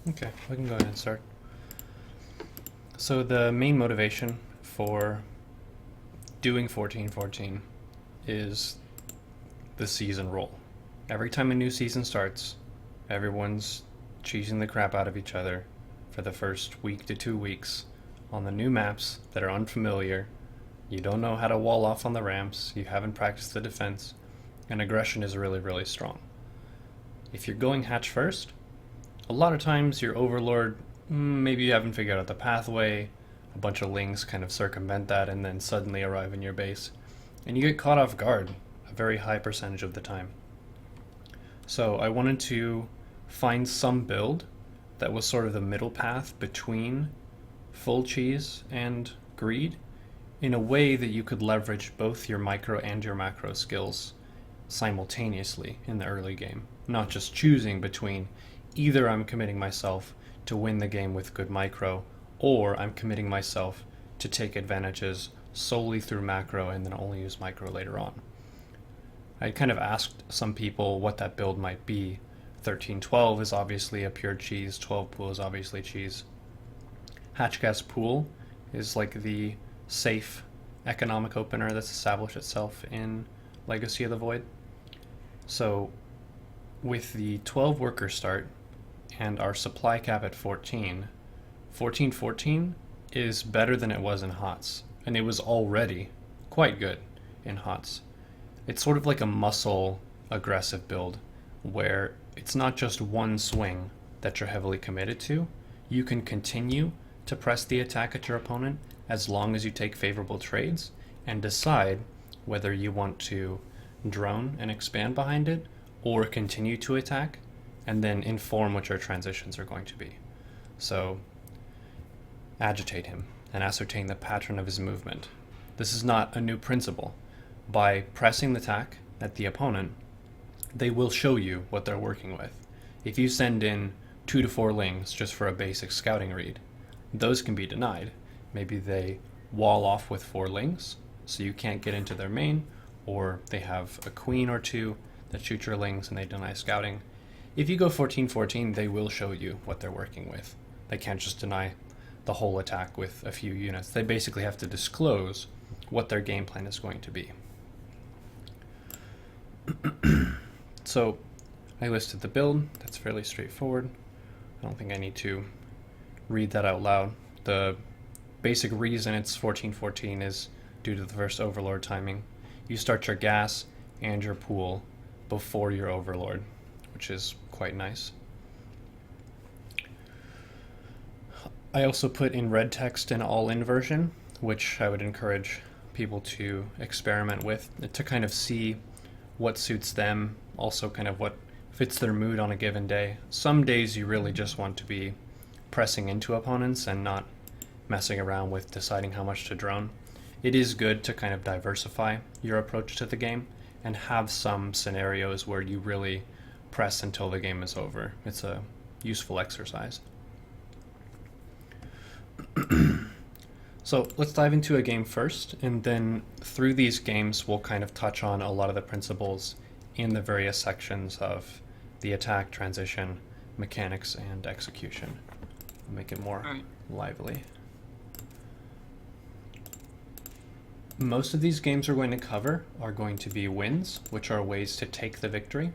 Okay, we can go ahead and start. So the main motivation for doing 1414 is the season roll. Every time a new season starts, everyone's cheesing the crap out of each other for the first week to 2 weeks on the new maps that are unfamiliar. You don't know how to wall off on the ramps, you haven't practiced the defense, and aggression is really, really strong. If you're going hatch first, a lot of times your overlord, maybe you haven't figured out the pathway, a bunch of lings kind of circumvent that and then suddenly arrive in your base, and you get caught off guard a very high percentage of the time. So I wanted to find some build that was sort of the middle path between full cheese and greed in a way that you could leverage both your micro and your macro skills simultaneously in the early game, not just choosing between either I'm committing myself to win the game with good micro, or I'm committing myself to take advantages solely through macro and then only use micro later on. I kind of asked some people what that build might be. 1312 is obviously a pure cheese, 12 pool is obviously cheese. Hatchcast pool is like the safe economic opener that's established itself in Legacy of the Void. So with the 12 worker start and our supply cap at 14, 1414 is better than it was in HOTS, and it was already quite good in HOTS. It's sort of like a muscle aggressive build where it's not just one swing that you're heavily committed to. You can continue to press the attack at your opponent as long as you take favorable trades and decide whether you want to drone and expand behind it or continue to attack and then inform what your transitions are going to be. So agitate him and ascertain the pattern of his movement. This is not a new principle. By pressing the attack at the opponent, they will show you what they're working with. If you send in 2 to 4 lings just for a basic scouting read, those can be denied. Maybe they wall off with 4 lings, so you can't get into their main, or they have a queen or 2 that shoot your lings and they deny scouting. If you go 1414, they will show you what they're working with. They can't just deny the whole attack with a few units. They basically have to disclose what their game plan is going to be. So I listed the build. That's fairly straightforward. I don't think I need to read that out loud. The basic reason it's 1414 is due to the first overlord timing. You start your gas and your pool before your overlord, which is quite nice. I also put in red text an all-in version, which I would encourage people to experiment with to kind of see what suits them, also kind of what fits their mood on a given day. Some days you really just want to be pressing into opponents and not messing around with deciding how much to drone. It is good to kind of diversify your approach to the game and have some scenarios where you really press until the game is over. It's a useful exercise. So let's dive into a game first, and then through these games we'll kind of touch on a lot of the principles in the various sections of the attack, transition, mechanics, and execution. Make it more lively. Most of these games we're going to cover are going to be wins, which are ways to take the victory.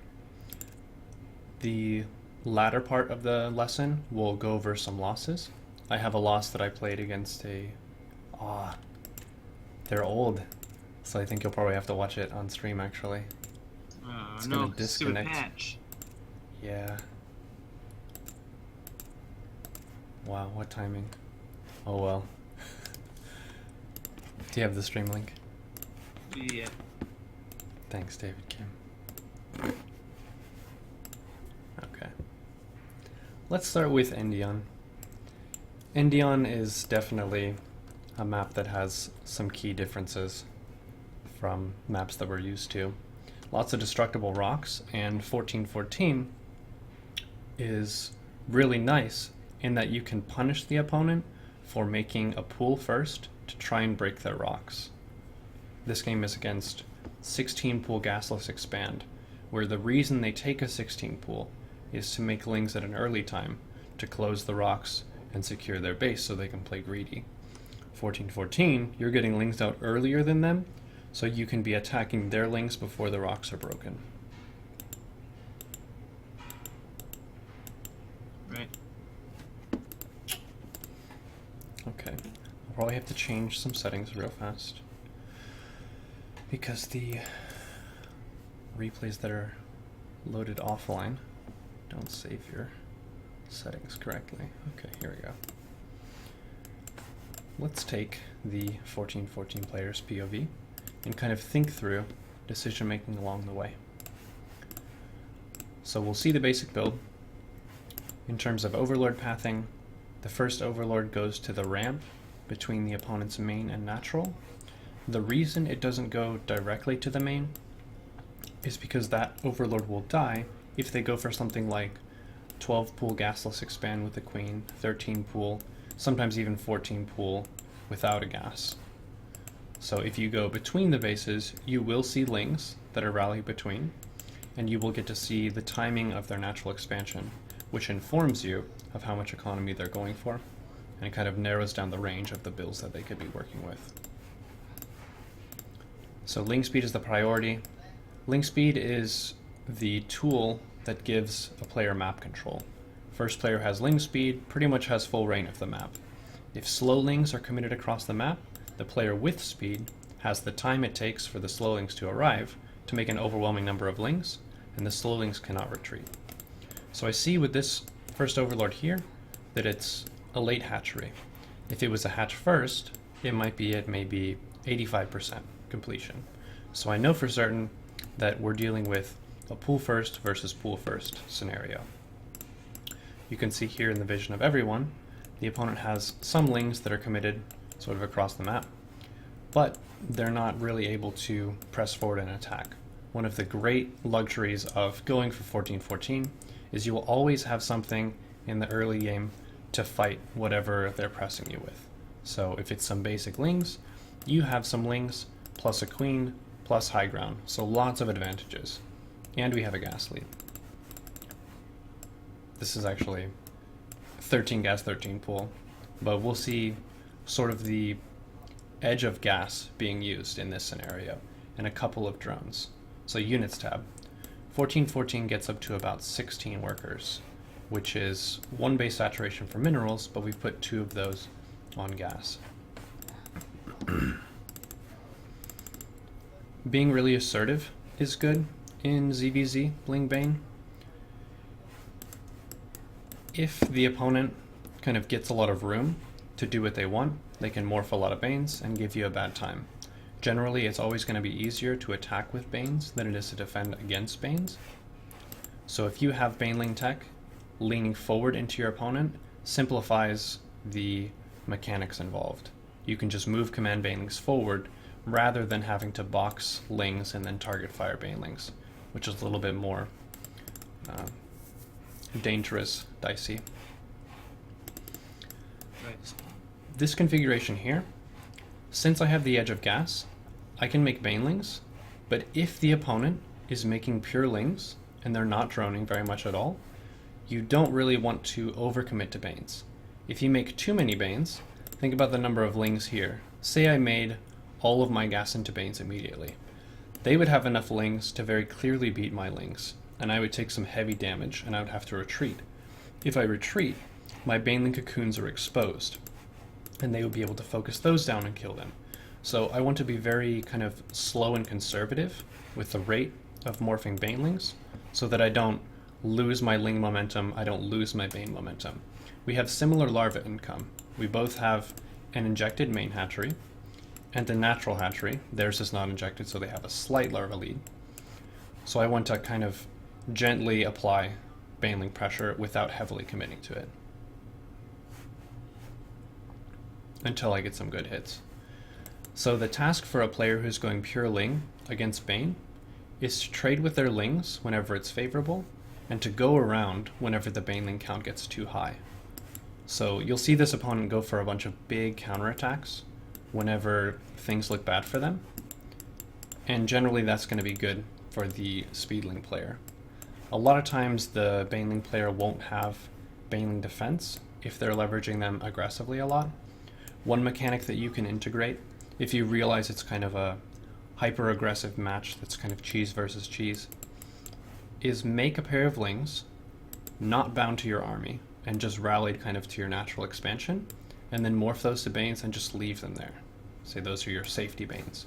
The latter part of the lesson will go over some losses. I have a loss that I played against they're old, so I think you'll probably have to watch it on stream actually. It's no, gonna disconnect. patch. Yeah. Wow, what timing. Oh well. Do you have the stream link? Yeah. Thanks, David Kim. Okay. Let's start with Endion. Endion is definitely a map that has some key differences from maps that we're used to. Lots of destructible rocks, and 1414 is really nice in that you can punish the opponent for making a pool first to try and break their rocks. This game is against 16 pool gasless expand, where the reason they take a 16 pool is to make lings at an early time to close the rocks and secure their base so they can play greedy. 14-14, you're getting lings out earlier than them, so you can be attacking their lings before the rocks are broken. Right. Okay, I'll probably have to change some settings real fast, because the replays that are loaded offline don't save your settings correctly. Okay, here we go. Let's take the 14-14 player's POV and kind of think through decision making along the way. So we'll see the basic build. In terms of overlord pathing, the first overlord goes to the ramp between the opponent's main and natural. The reason it doesn't go directly to the main is because that overlord will die if they go for something like 12 pool gasless expand with the queen, 13 pool, sometimes even 14 pool without a gas. So if you go between the bases, you will see lings that are rallied between, and you will get to see the timing of their natural expansion, which informs you of how much economy they're going for, and it kind of narrows down the range of the builds that they could be working with. So ling speed is the priority. Ling speed is the tool that gives a player map control. First player has ling speed, pretty much has full reign of the map. If slow lings are committed across the map, the player with speed has the time it takes for the slow lings to arrive to make an overwhelming number of lings, and the slow lings cannot retreat. So I see with this first overlord here that it's a late hatchery. If it was a hatch first, it might be at maybe 85% completion. So I know for certain that we're dealing with a pool first versus pool first scenario. You can see here in the vision of everyone, the opponent has some lings that are committed sort of across the map, but they're not really able to press forward and attack. One of the great luxuries of going for 14-14 is you will always have something in the early game to fight whatever they're pressing you with. So if it's some basic lings, you have some lings plus a queen plus high ground, so lots of advantages. And we have a gas lead. This is actually 13 gas, 13 pool, but we'll see sort of the edge of gas being used in this scenario, and a couple of drones. So units tab. 14-14 gets up to about 16 workers, which is one base saturation for minerals, but we put 2 of those on gas. Being really assertive is good in ZvZ Ling-Bane. If the opponent kind of gets a lot of room to do what they want, they can morph a lot of Banes and give you a bad time. Generally, it's always going to be easier to attack with Banes than it is to defend against Banes. So if you have Baneling tech, leaning forward into your opponent simplifies the mechanics involved. You can just move command Banelings forward rather than having to box lings and then target fire Banelings, which is a little bit more dangerous, dicey. Right. This configuration here, since I have the edge of gas, I can make Banelings, but if the opponent is making pure lings and they're not droning very much at all, you don't really want to overcommit to Banes. If you make too many Banes, think about the number of lings here. Say I made all of my gas into Banes immediately. They would have enough lings to very clearly beat my lings, and I would take some heavy damage and I would have to retreat. If I retreat, my Baneling cocoons are exposed, and they would be able to focus those down and kill them. So I want to be very kind of slow and conservative with the rate of morphing Banelings so that I don't lose my Ling momentum, I don't lose my Bane momentum. We have similar larva income. We both have an injected main hatchery and a natural hatchery. Theirs is not injected, so they have a slight larva lead. So I want to kind of gently apply Baneling pressure without heavily committing to it until I get some good hits. So the task for a player who's going pure Ling against Bane is to trade with their Lings whenever it's favorable, and to go around whenever the Baneling count gets too high. So you'll see this opponent go for a bunch of big counterattacks whenever things look bad for them, and generally that's going to be good for the Speedling player. A lot of times the Baneling player won't have Baneling defense if they're leveraging them aggressively a lot. One mechanic that you can integrate, if you realize it's kind of a hyper-aggressive match that's kind of cheese versus cheese, is make a pair of Lings not bound to your army and just rallied kind of to your natural expansion, and then morph those to Banes and just leave them there. Say those are your safety Banes.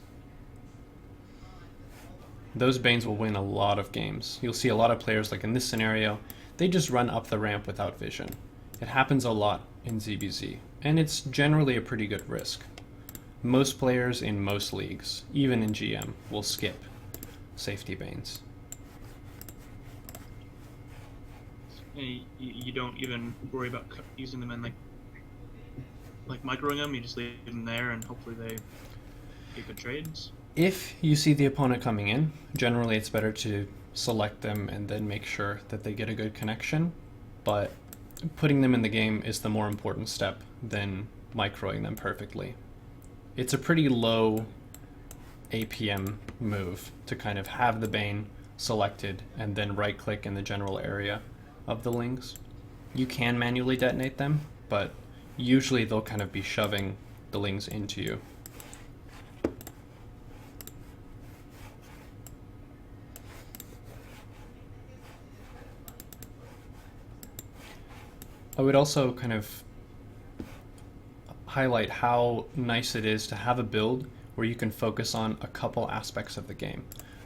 Those Banes will win a lot of games. You'll see a lot of players, like in this scenario, they just run up the ramp without vision. It happens a lot in ZvZ, and it's generally a pretty good risk. Most players in most leagues, even in GM, will skip safety Banes. You don't even worry about using them and like microing them. You just leave them there and hopefully they get good trades. If you see the opponent coming in, generally it's better to select them and then make sure that they get a good connection, but putting them in the game is the more important step than microing them perfectly. It's a pretty low APM move to kind of have the Bane selected and then right click in the general area of the Lings. You can manually detonate them, but usually they'll kind of be shoving the Lings into you. I would also kind of highlight how nice it is to have a build where you can focus on a couple aspects of the game.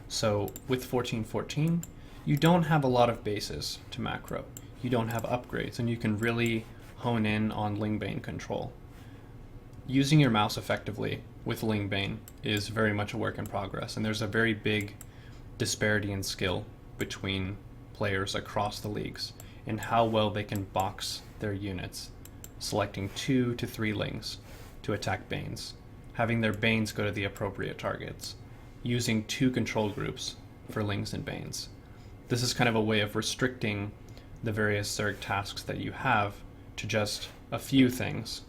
So with 14-14, you don't have a lot of bases to macro. You don't have upgrades, and you can really hone in on Ling-Bane control. Using your mouse effectively with Ling-Bane is very much a work in progress, and there's a very big disparity in skill between players across the leagues in how well they can box their units, selecting 2 to 3 Lings to attack Banes, having their Banes go to the appropriate targets, using 2 control groups for Lings and Banes. This is kind of a way of restricting the various Zerg tasks that you have to just a few things,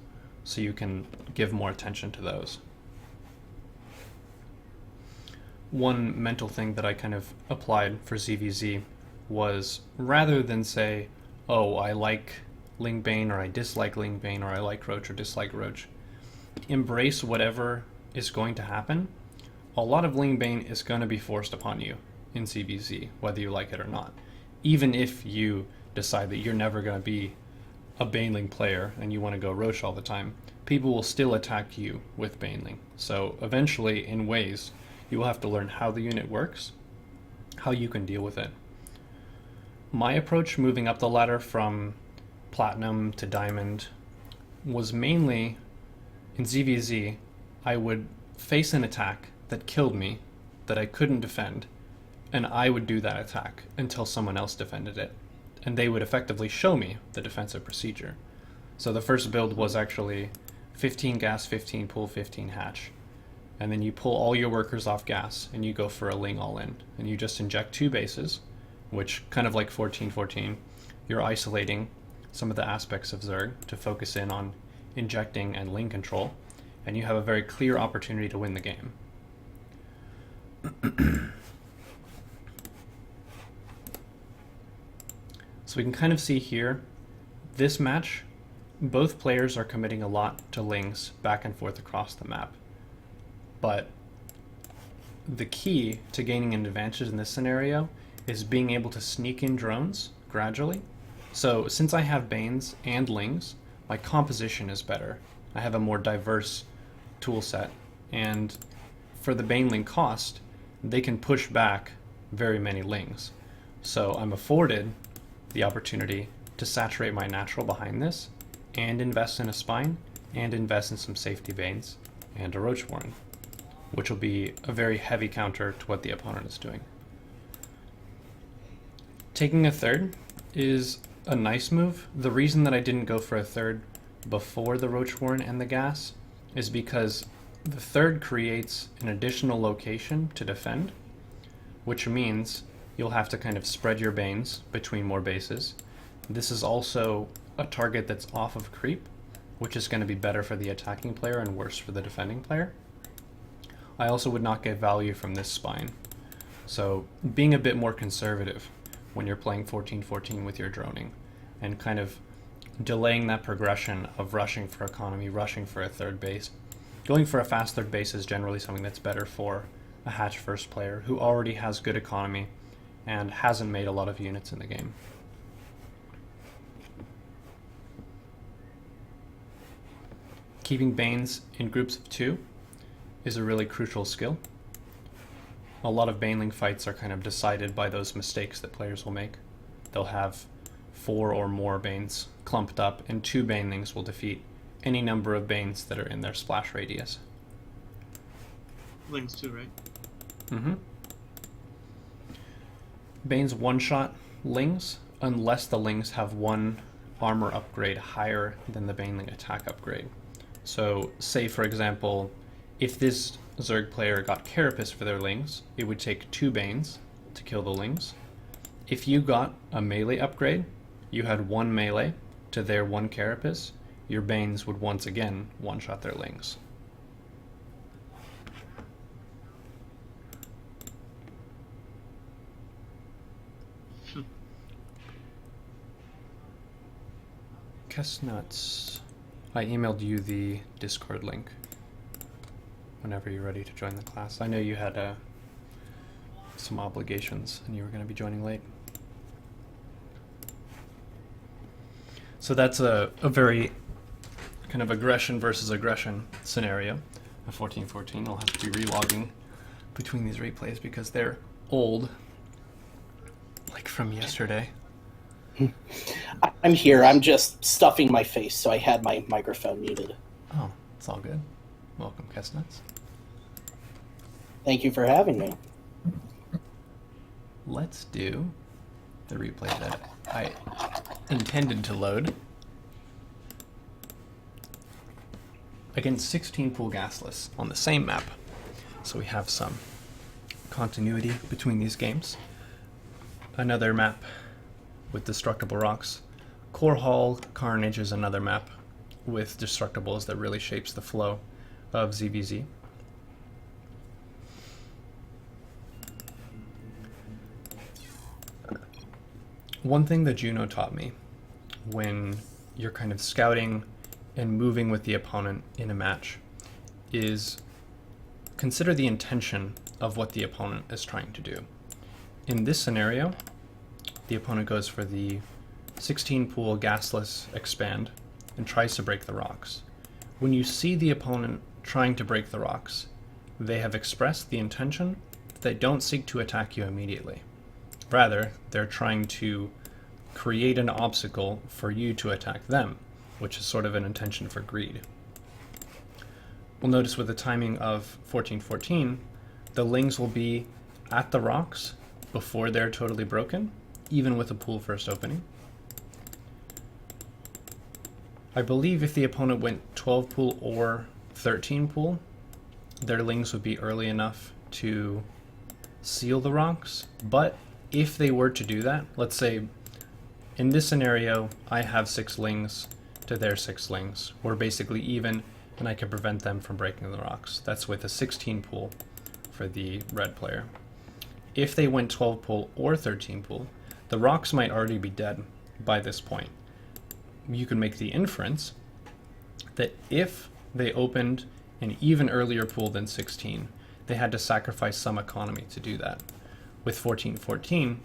so you can give more attention to those. One mental thing that I kind of applied for ZvZ was, rather than say, oh, I like Ling-Bane or I dislike Ling-Bane or I like Roach or dislike Roach, embrace whatever is going to happen. A lot of Ling-Bane is going to be forced upon you in ZvZ, whether you like it or not. Even if you decide that you're never going to be a Baneling player and you want to go Roach all the time, people will still attack you with Baneling. So eventually, in ways, you will have to learn how the unit works, how you can deal with it. My approach moving up the ladder from Platinum to Diamond was mainly, in ZvZ, I would face an attack that killed me, that I couldn't defend, and I would do that attack until someone else defended it. And they would effectively show me the defensive procedure. So the first build was actually 15 gas, 15 pull, 15 hatch. And then you pull all your workers off gas and you go for a Ling all in. And you just inject 2 bases, which, kind of like 14-14, you're isolating some of the aspects of Zerg to focus in on injecting and Ling control, and you have a very clear opportunity to win the game. So we can kind of see here, this match, both players are committing a lot to Lings back and forth across the map. But the key to gaining an advantage in this scenario is being able to sneak in drones gradually. So since I have Banes and Lings, my composition is better. I have a more diverse tool set, and for the Baneling cost, they can push back very many Lings. So I'm afforded the opportunity to saturate my natural behind this and invest in a Spine and invest in some safety Banes and a Roach Warren, which will be a very heavy counter to what the opponent is doing. Taking a third is a nice move. The reason that I didn't go for a third before the Roach Warren and the gas is because the third creates an additional location to defend, which means you'll have to kind of spread your Banes between more bases. This is also a target that's off of creep, which is going to be better for the attacking player and worse for the defending player. I also would not get value from this Spine. So being a bit more conservative when you're playing 14-14 with your droning, and kind of delaying that progression of rushing for economy, rushing for a third base. Going for a fast third base is generally something that's better for a hatch first player who already has good economy and hasn't made a lot of units in the game. Keeping Banes in groups of 2 is a really crucial skill. A lot of Baneling fights are kind of decided by those mistakes that players will make. They'll have 4 or more Banes clumped up, and 2 Banelings will defeat any number of Banes that are in their splash radius. Lings too, right? Mm-hmm. Banes one-shot Lings unless the Lings have 1 armor upgrade higher than the Baneling attack upgrade. So, say for example, if this Zerg player got Carapace for their Lings, it would take 2 Banes to kill the Lings. If you got a melee upgrade, you had 1 melee to their 1 Carapace, your Banes would once again one-shot their Lings. Chestnuts. I emailed you the Discord link whenever you're ready to join the class. I know you had some obligations and you were going to be joining late. So that's a very kind of aggression versus aggression scenario of 14-14. I'll have to be relogging between these replays because they're old, like from yesterday. I'm here. I'm just stuffing my face, so I had my microphone muted. Oh, it's all good. Welcome, Chestnuts. Thank you for having me. Let's do the replay that I intended to load against 16 pool gasless on the same map. So we have some continuity between these games. Another map with destructible rocks. Core Hall Carnage is another map with destructibles that really shapes the flow of ZvZ. One thing that Juno taught me when you're kind of scouting and moving with the opponent in a match is consider the intention of what the opponent is trying to do. In this scenario, the opponent goes for the 16 pool gasless expand and tries to break the rocks. When you see the opponent trying to break the rocks, they have expressed the intention that they don't seek to attack you immediately. Rather, they're trying to create an obstacle for you to attack them, which is sort of an intention for greed. We'll notice with the timing of 14-14, the Lings will be at the rocks before they're totally broken, even with a pool first opening. I believe if the opponent went 12 pool or 13 pool, their Lings would be early enough to seal the rocks, but if they were to do that, let's say in this scenario, I have 6 Lings to their 6 Lings. We're basically even, and I can prevent them from breaking the rocks. That's with a 16 pool for the red player. If they went 12 pool or 13 pool, the rocks might already be dead by this point. You can make the inference that if they opened an even earlier pool than 16, they had to sacrifice some economy to do that. With 14-14,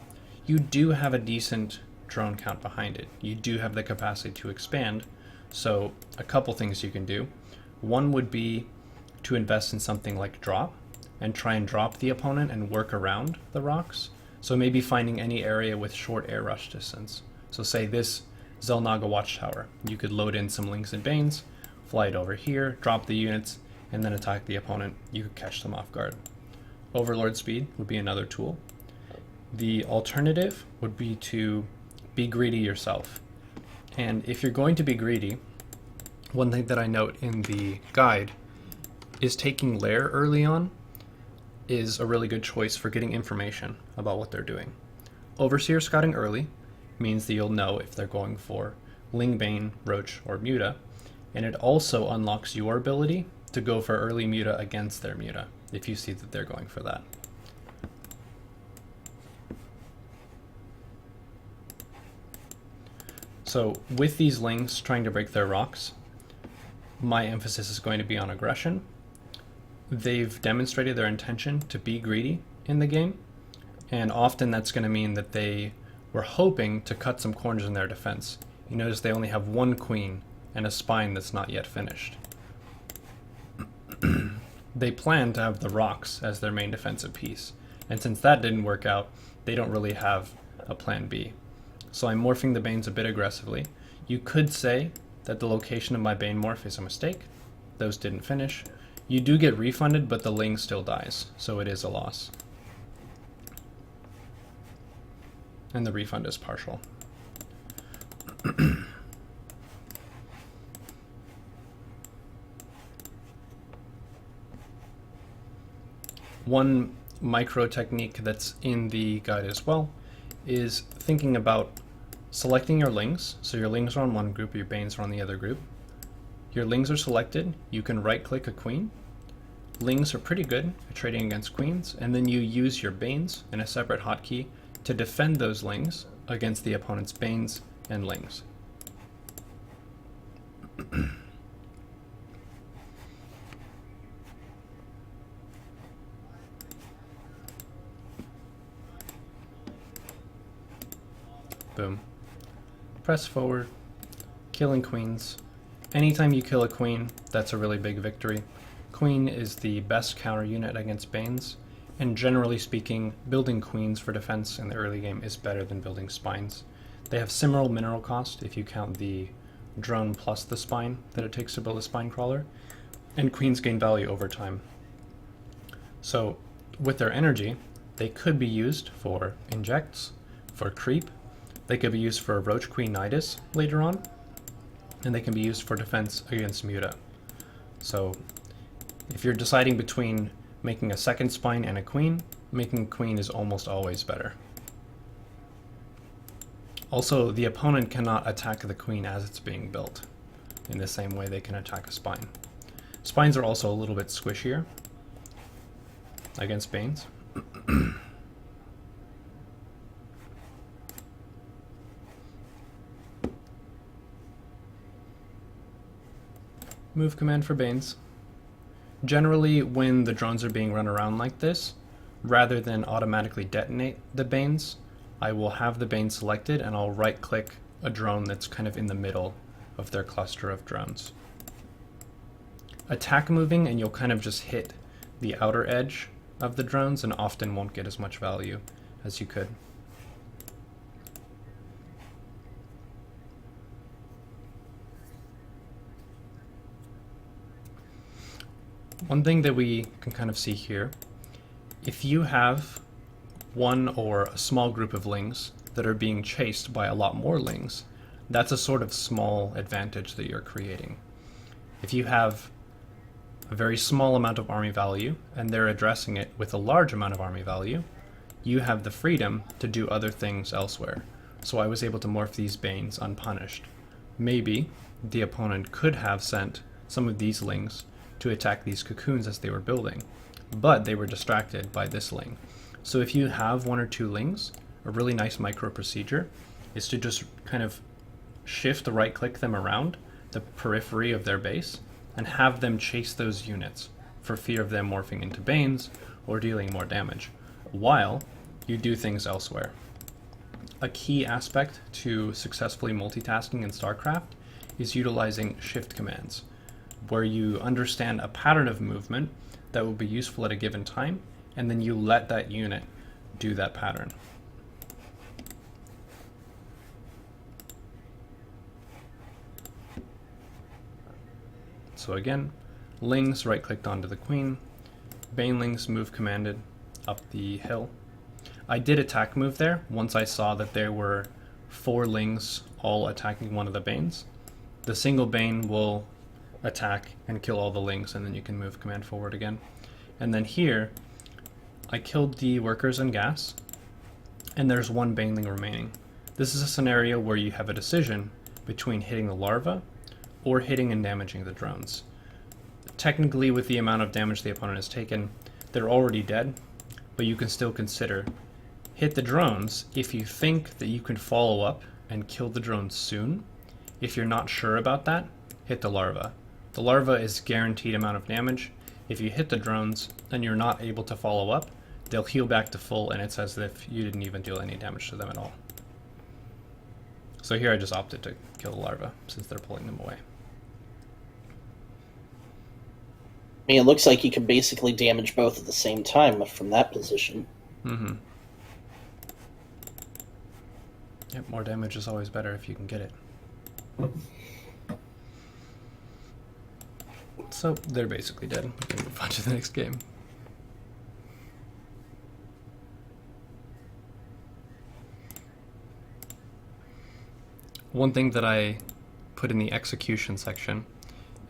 you do have a decent drone count behind it. You do have the capacity to expand, so a couple things you can do. One would be to invest in something like drop, and try and drop the opponent and work around the rocks. So maybe finding any area with short air rush distance. So say this Zelnaga Watchtower. You could load in some Lings and Banes, fly it over here, drop the units, and then attack the opponent. You could catch them off guard. Overlord speed would be another tool. The alternative would be to be greedy yourself. And if you're going to be greedy, one thing that I note in the guide is taking Lair early on is a really good choice for getting information about what they're doing. Overseer scouting early means that you'll know if they're going for Ling-Bane, Roach, or Muta, and it also unlocks your ability to go for early Muta against their Muta, if you see that they're going for that. So with these Lings trying to break their rocks, my emphasis is going to be on aggression. They've demonstrated their intention to be greedy in the game, and often that's going to mean that they were hoping to cut some corners in their defense. You notice they only have one queen and a spine that's not yet finished. They plan to have the rocks as their main defensive piece, and since that didn't work out, they don't really have a plan B. So I'm morphing the Banes a bit aggressively. You could say that the location of my Bane morph is a mistake. Those didn't finish. You do get refunded, but the Ling still dies, so it is a loss. And the refund is partial. One micro technique that's in the guide as well is thinking about selecting your Lings. So your Lings are on one group, your Banes are on the other group. Your Lings are selected, you can right-click a queen. Lings are pretty good at trading against queens, and then you use your Banes in a separate hotkey to defend those Lings against the opponent's Banes and Lings. Boom. Press forward, killing queens. Anytime you kill a queen, that's a really big victory. Queen is the best counter unit against Banes, and generally speaking, building queens for defense in the early game is better than building spines. They have similar mineral cost if you count the drone plus the spine that it takes to build a spine crawler, and queens gain value over time. So with their energy, they could be used for injects, for creep. They could be used for Roach Queen Nidus later on, and they can be used for defense against Muta. So if you're deciding between making a second spine and a queen, making a queen is almost always better. Also, the opponent cannot attack the queen as it's being built in the same way they can attack a spine. Spines are also a little bit squishier against Banes. Move command for Banes. Generally, when the drones are being run around like this, rather than automatically detonate the Banes, I will have the Bane selected and I'll right-click a drone that's kind of in the middle of their cluster of drones. Attack moving and you'll kind of just hit the outer edge of the drones and often won't get as much value as you could. One thing that we can kind of see here, if you have one or a small group of Lings that are being chased by a lot more Lings, that's a sort of small advantage that you're creating. If you have a very small amount of army value and they're addressing it with a large amount of army value, you have the freedom to do other things elsewhere. So I was able to morph these Banes unpunished. Maybe the opponent could have sent some of these Lings to attack these cocoons as they were building, but they were distracted by this Ling. So if you have one or two Lings, a really nice micro procedure is to just kind of shift right-click them around the periphery of their base and have them chase those units for fear of them morphing into Banes or dealing more damage, while you do things elsewhere. A key aspect to successfully multitasking in StarCraft is utilizing shift commands, where you understand a pattern of movement that will be useful at a given time, and then you let that unit do that pattern. So again, Lings right-clicked onto the queen, Banelings move commanded up the hill. I did attack move there once I saw that there were 4 Lings all attacking one of the Banes. The single Bane will attack and kill all the Lings, and then you can move command forward again. And then here, I killed the workers and gas, and there's 1 Baneling remaining. This is a scenario where you have a decision between hitting the larva or hitting and damaging the drones. Technically, with the amount of damage the opponent has taken, they're already dead, but you can still consider hit the drones if you think that you can follow up and kill the drone soon. If you're not sure about that, hit the larva. The larva is guaranteed amount of damage. If you hit the drones and you're not able to follow up, they'll heal back to full, and it's as if you didn't even deal any damage to them at all. So here I just opted to kill the larva since they're pulling them away. I mean, it looks like you can basically damage both at the same time from that position. Mm-hmm. Yep, more damage is always better if you can get it. So they're basically dead. We can move on to the next game. One thing that I put in the execution section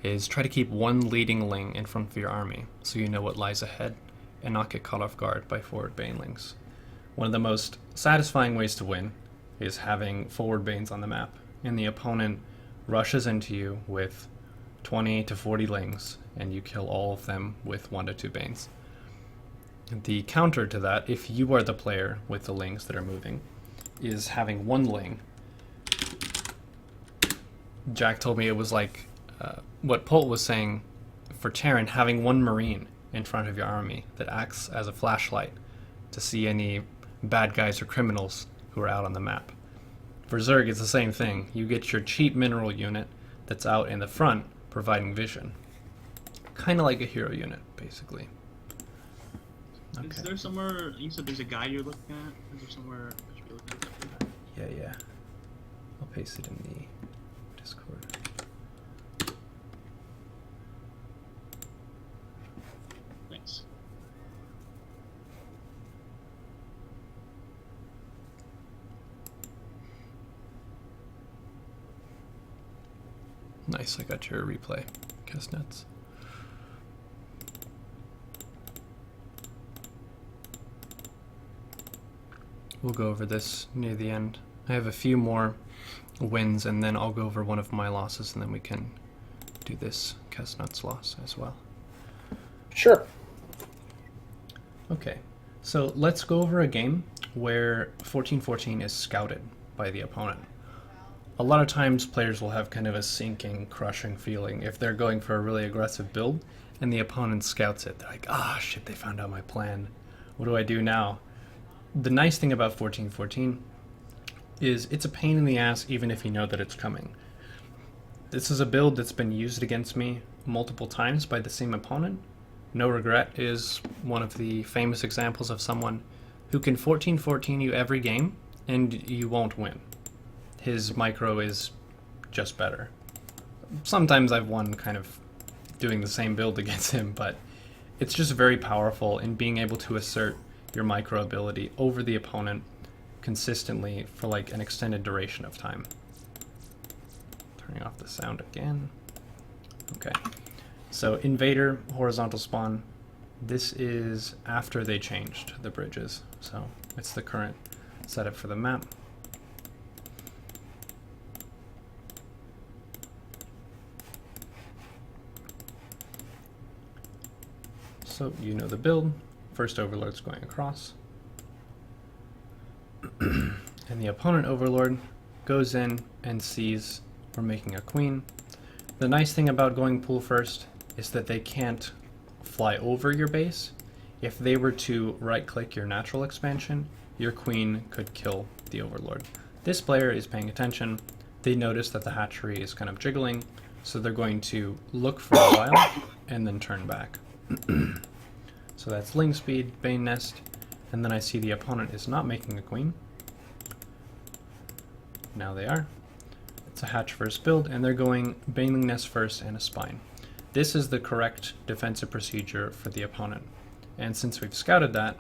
is try to keep one leading Ling in front of your army so you know what lies ahead and not get caught off guard by forward Banelings. One of the most satisfying ways to win is having forward Banes on the map, and the opponent rushes into you with 20 to 40 Lings, and you kill all of them with 1 to 2 Banes. The counter to that, if you are the player with the Lings that are moving, is having one Ling. Jack told me it was like what Polt was saying for Terran, having one Marine in front of your army that acts as a flashlight to see any bad guys or criminals who are out on the map. For Zerg, it's the same thing. You get your cheap mineral unit that's out in the front providing vision. Kind of like a hero unit, basically. Okay. Is there somewhere, you said there's a guide you're looking at? Is there somewhere I should be looking at? Yeah. I'll paste it in the Discord. Thanks. Nice, I got your replay. Guess nuts. We'll go over this near the end. I have a few more wins, and then I'll go over one of my losses, and then we can do this Kesnut's loss as well. Sure. Okay, so let's go over a game where 1414 is scouted by the opponent. A lot of times players will have kind of a sinking, crushing feeling if they're going for a really aggressive build and the opponent scouts it. They're like, ah, shit, they found out my plan. What do I do now? The nice thing about 1414 is it's a pain in the ass even if you know that it's coming. This is a build that's been used against me multiple times by the same opponent. No Regret is one of the famous examples of someone who can 1414 you every game and you won't win. His micro is just better. Sometimes I've won kind of doing the same build against him, but it's just very powerful in being able to assert your micro ability over the opponent consistently for like an extended duration of time. Turning off the sound again. Okay. So Invader, horizontal spawn. This is after they changed the bridges. So it's the current setup for the map. So you know the build. First Overlord's going across. And the opponent Overlord goes in and sees we're making a queen. The nice thing about going pool first is that they can't fly over your base. If they were to right-click your natural expansion, your queen could kill the Overlord. This player is paying attention. They notice that the hatchery is kind of jiggling, so they're going to look for a while and then turn back. So that's Ling Speed, Bane Nest, and then I see the opponent is not making a queen. Now they are. It's a hatch first build, and they're going Baneling Nest first and a spine. This is the correct defensive procedure for the opponent. And since we've scouted that,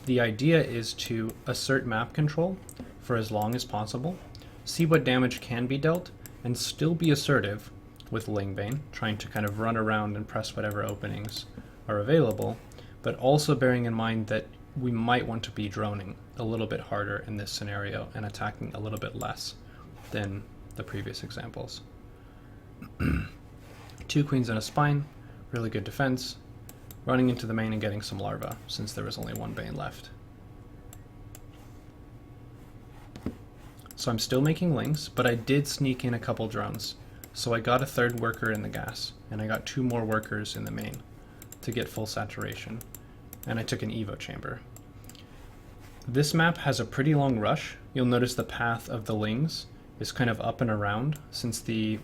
the idea is to assert map control for as long as possible, see what damage can be dealt, and still be assertive with Ling-Bane, trying to kind of run around and press whatever openings are available, but also bearing in mind that we might want to be droning a little bit harder in this scenario and attacking a little bit less than the previous examples. 2 queens and a spine, really good defense, running into the main and getting some larva since there was only 1 Bane left. So I'm still making Lings, but I did sneak in a couple drones. So I got a third worker in the gas, and I got 2 more workers in the main to get full saturation. And I took an Evo chamber. This map has a pretty long rush. You'll notice the path of the Lings is kind of up and around since the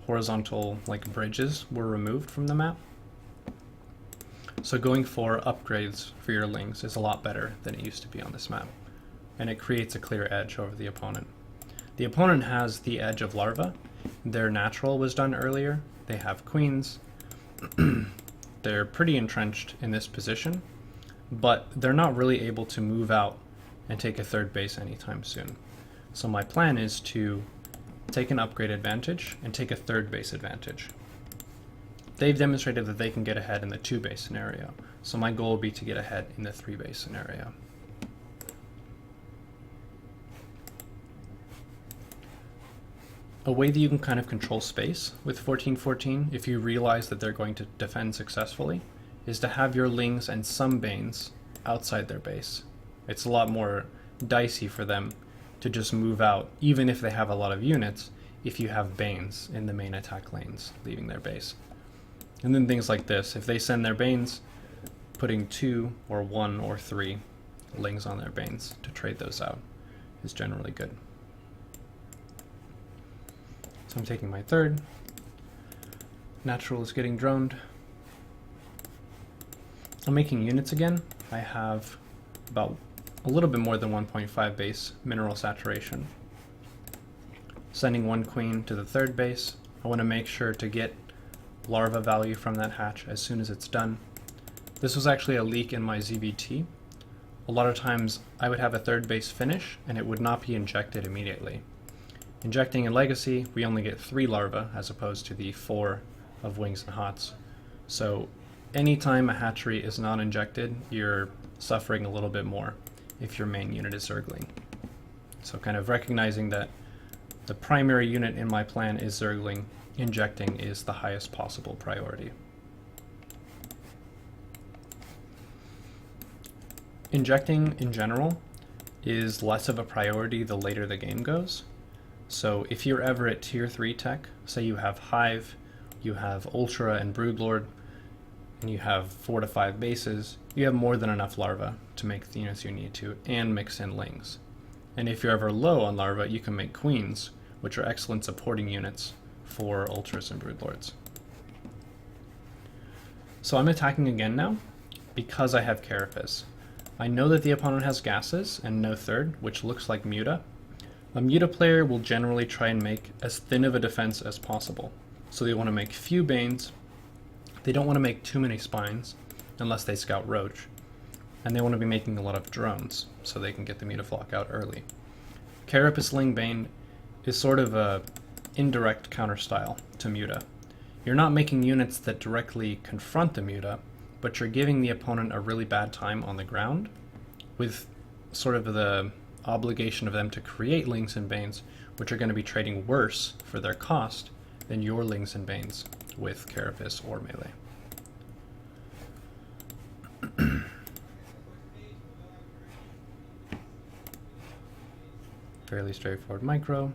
horizontal bridges were removed from the map. So going for upgrades for your Lings is a lot better than it used to be on this map, and it creates a clear edge over the opponent. The opponent has the edge of larva. Their natural was done earlier. They have queens. They're pretty entrenched in this position, but they're not really able to move out and take a third base anytime soon. So my plan is to take an upgrade advantage and take a third base advantage. They've demonstrated that they can get ahead in the 2 base scenario, so my goal will be to get ahead in the 3 base scenario. A way that you can kind of control space with 14-14, if you realize that they're going to defend successfully, is to have your Lings and some Banes outside their base. It's a lot more dicey for them to just move out, even if they have a lot of units, if you have Banes in the main attack lanes leaving their base. And then things like this, if they send their Banes, putting 2 or 1 or 3 Lings on their Banes to trade those out is generally good. So I'm taking my third. Natural is getting droned. I'm making units again. I have about a little bit more than 1.5 base mineral saturation. Sending 1 queen to the third base. I want to make sure to get larva value from that hatch as soon as it's done. This was actually a leak in my ZvT. A lot of times I would have a third base finish and it would not be injected immediately. Injecting in Legacy, we only get 3 larvae as opposed to the 4 of Wings and Hots. So anytime a hatchery is not injected, you're suffering a little bit more if your main unit is Zergling. So kind of recognizing that the primary unit in my plan is Zergling, injecting is the highest possible priority. Injecting in general is less of a priority the later the game goes. So if you're ever at tier 3 tech, say you have Hive, you have Ultra and Broodlord, and you have 4 to 5 bases, you have more than enough larvae to make the units you need to, and mix in Lings. And if you're ever low on larvae, you can make Queens, which are excellent supporting units for Ultras and Broodlords. So I'm attacking again now, because I have Carapace. I know that the opponent has gases and no third, which looks like Muta. A Muta player will generally try and make as thin of a defense as possible. So they want to make few Banes, they don't want to make too many Spines, unless they scout Roach, and they want to be making a lot of drones, so they can get the Mutaflock out early. Carapace Ling-Bane is sort of a indirect counter-style to Muta. You're not making units that directly confront the Muta, but you're giving the opponent a really bad time on the ground, with sort of the obligation of them to create Lings and Banes, which are going to be trading worse for their cost than your Lings and Banes with Carapace or Melee. Fairly straightforward micro.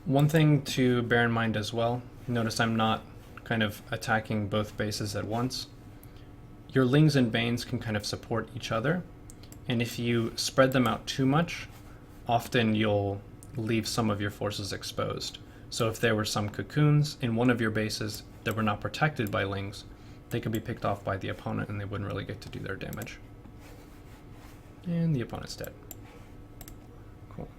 One thing to bear in mind as well, notice I'm not kind of attacking both bases at once. Your Lings and Banes can kind of support each other, and if you spread them out too much, often you'll leave some of your forces exposed. So if there were some cocoons in one of your bases that were not protected by Lings, they could be picked off by the opponent and they wouldn't really get to do their damage. And the opponent's dead. Cool.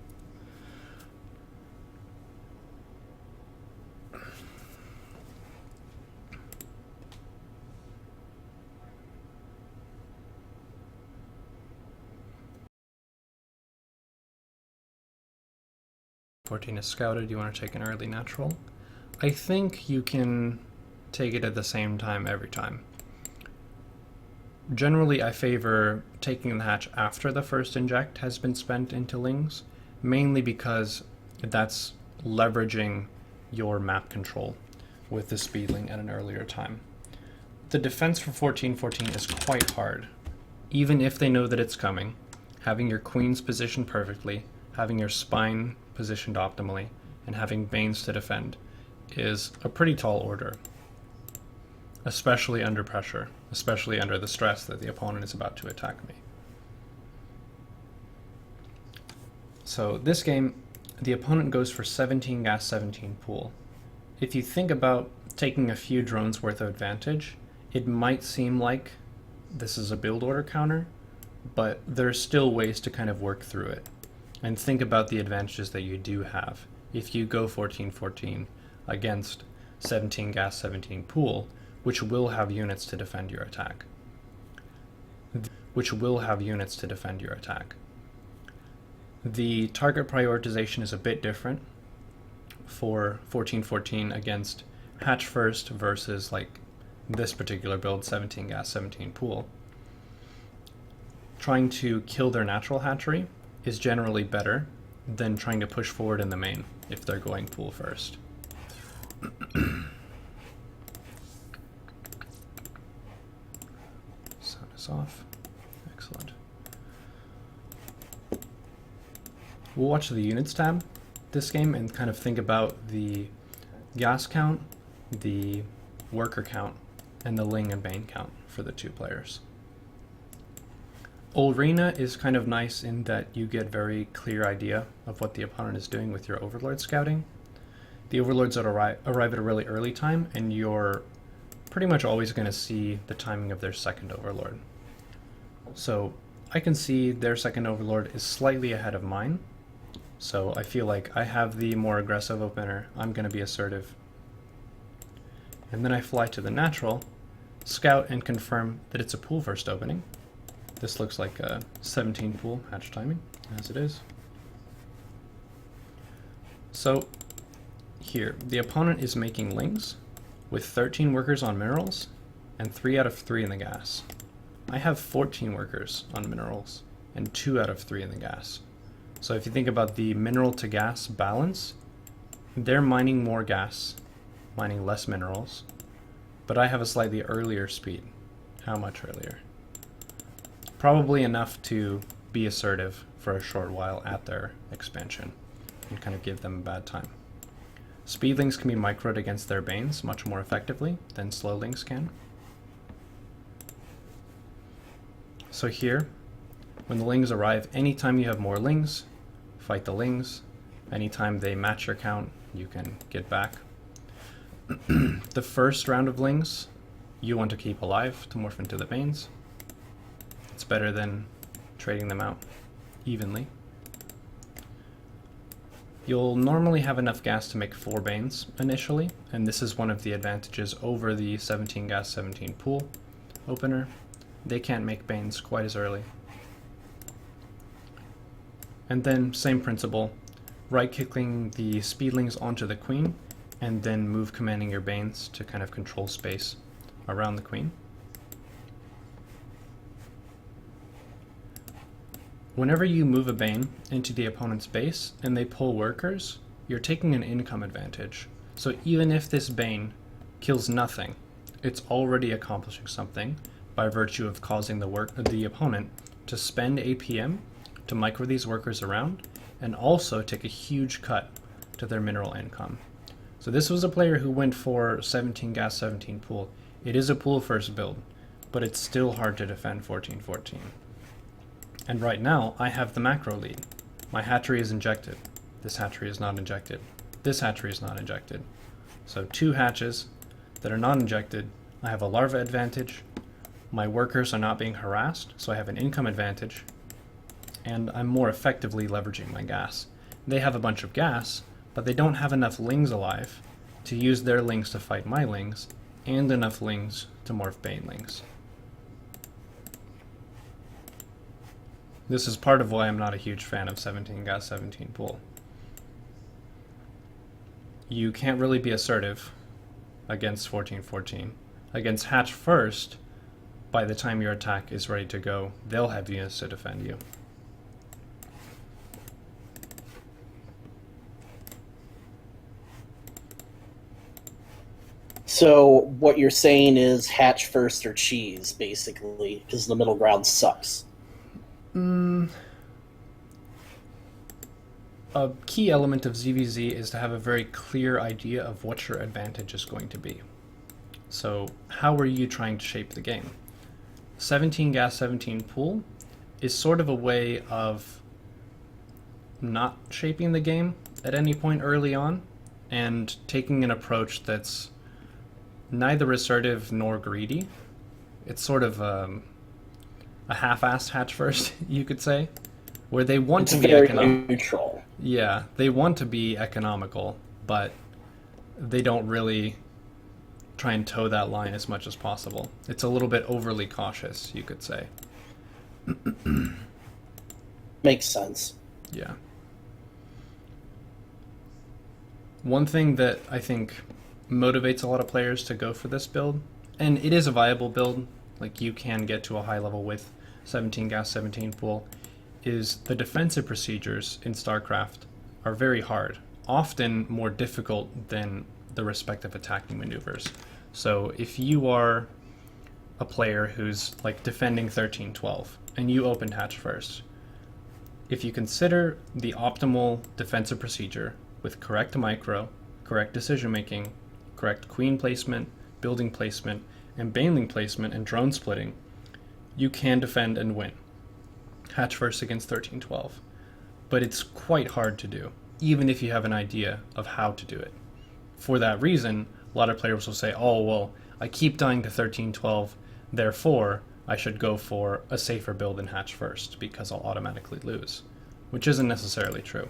Fourteen is scouted. You want to take an early natural. I think you can take it at the same time every time. Generally, I favor taking the hatch after the first inject has been spent into Lings, mainly because that's leveraging your map control with the Speedling at an earlier time. The defense for 14-14 is quite hard. Even if they know that it's coming, having your queens positioned perfectly, having your spine positioned optimally, and having Banes to defend is a pretty tall order, especially under pressure, especially under the stress that the opponent is about to attack me. So this game, the opponent goes for 17 gas, 17 pool. If you think about taking a few drones worth of advantage, it might seem like this is a build order counter, but there's still ways to kind of work through it. And think about the advantages that you do have. If you go 14-14 against 17 gas, 17 pool, which will have units to defend your attack. The target prioritization is a bit different for 14-14 against hatch first versus like this particular build, 17 gas, 17 pool. Trying to kill their natural hatchery is generally better than trying to push forward in the main if they're going pool first. Sound is off. Excellent. We'll watch the units tab this game and kind of think about the gas count, the worker count, and the Ling and Bane count for the two players. Arena is kind of nice in that you get very clear idea of what the opponent is doing with your Overlord scouting. The Overlords that arrive at a really early time, and you're pretty much always going to see the timing of their second Overlord. So I can see their second Overlord is slightly ahead of mine, so I feel like I have the more aggressive opener, I'm going to be assertive. And then I fly to the natural, scout and confirm that it's a pool first opening. This looks like a 17 pool hatch timing, as it is. So here, the opponent is making Lings with 13 workers on minerals and 3 out of 3 in the gas. I have 14 workers on minerals and 2 out of 3 in the gas. So if you think about the mineral to gas balance, they're mining more gas, mining less minerals, but I have a slightly earlier speed. How much earlier? Probably enough to be assertive for a short while at their expansion and kind of give them a bad time. Speedlings can be microed against their Banes much more effectively than slowlings can. So here, when the Lings arrive, anytime you have more Lings, fight the Lings. Anytime they match your count, you can get back. The first round of Lings, you want to keep alive to morph into the Banes. It's better than trading them out evenly. You'll normally have enough gas to make 4 Banes initially, and this is one of the advantages over the 17 gas 17 pool opener. They can't make Banes quite as early. And then same principle, right-clicking the Speedlings onto the Queen, and then move commanding your Banes to kind of control space around the Queen. Whenever you move a Bane into the opponent's base and they pull workers, you're taking an income advantage. So even if this Bane kills nothing, it's already accomplishing something by virtue of causing the opponent to spend APM to micro these workers around and also take a huge cut to their mineral income. So this was a player who went for 17 gas 17 pool. It is a pool first build, but it's still hard to defend 14-14. And right now, I have the macro lead. My hatchery is injected. This hatchery is not injected. This hatchery is not injected. So 2 hatches that are not injected. I have a larva advantage. My workers are not being harassed, so I have an income advantage. And I'm more effectively leveraging my gas. They have a bunch of gas, but they don't have enough Lings alive to use their Lings to fight my Lings, and enough Lings to morph Banelings. This is part of why I'm not a huge fan of 17 gas 17 pool. You can't really be assertive against 14-14. Against hatch first, by the time your attack is ready to go, they'll have units to defend you. So what you're saying is hatch first or cheese, basically, because the middle ground sucks. a key element of ZvZ is to have a very clear idea of what your advantage is going to be. So how are you trying to shape the game? 17 gas, 17 pool is sort of a way of not shaping the game at any point early on and taking an approach that's neither assertive nor greedy. It's sort of a half-assed hatch first, you could say, where they want It's to be very economical. neutral. Yeah, they want to be economical, but they don't really try and toe that line as much as possible. It's a little bit overly cautious, you could say. Makes sense. Yeah. One thing that I think motivates a lot of players to go for this build, and it is a viable build, like you can get to a high level with 17 gas, 17 pool, is the defensive procedures in StarCraft are very hard, often more difficult than the respective attacking maneuvers. So if you are a player who's like defending 13-12 and you opened hatch first, if you consider the optimal defensive procedure with correct micro, correct decision making, correct queen placement, building placement, and baneling placement and drone splitting, you can defend and win hatch first against 13-12. But it's quite hard to do, even if you have an idea of how to do it. For that reason, a lot of players will say, oh, well, I keep dying to 13-12, therefore I should go for a safer build in hatch first because I'll automatically lose, which isn't necessarily true.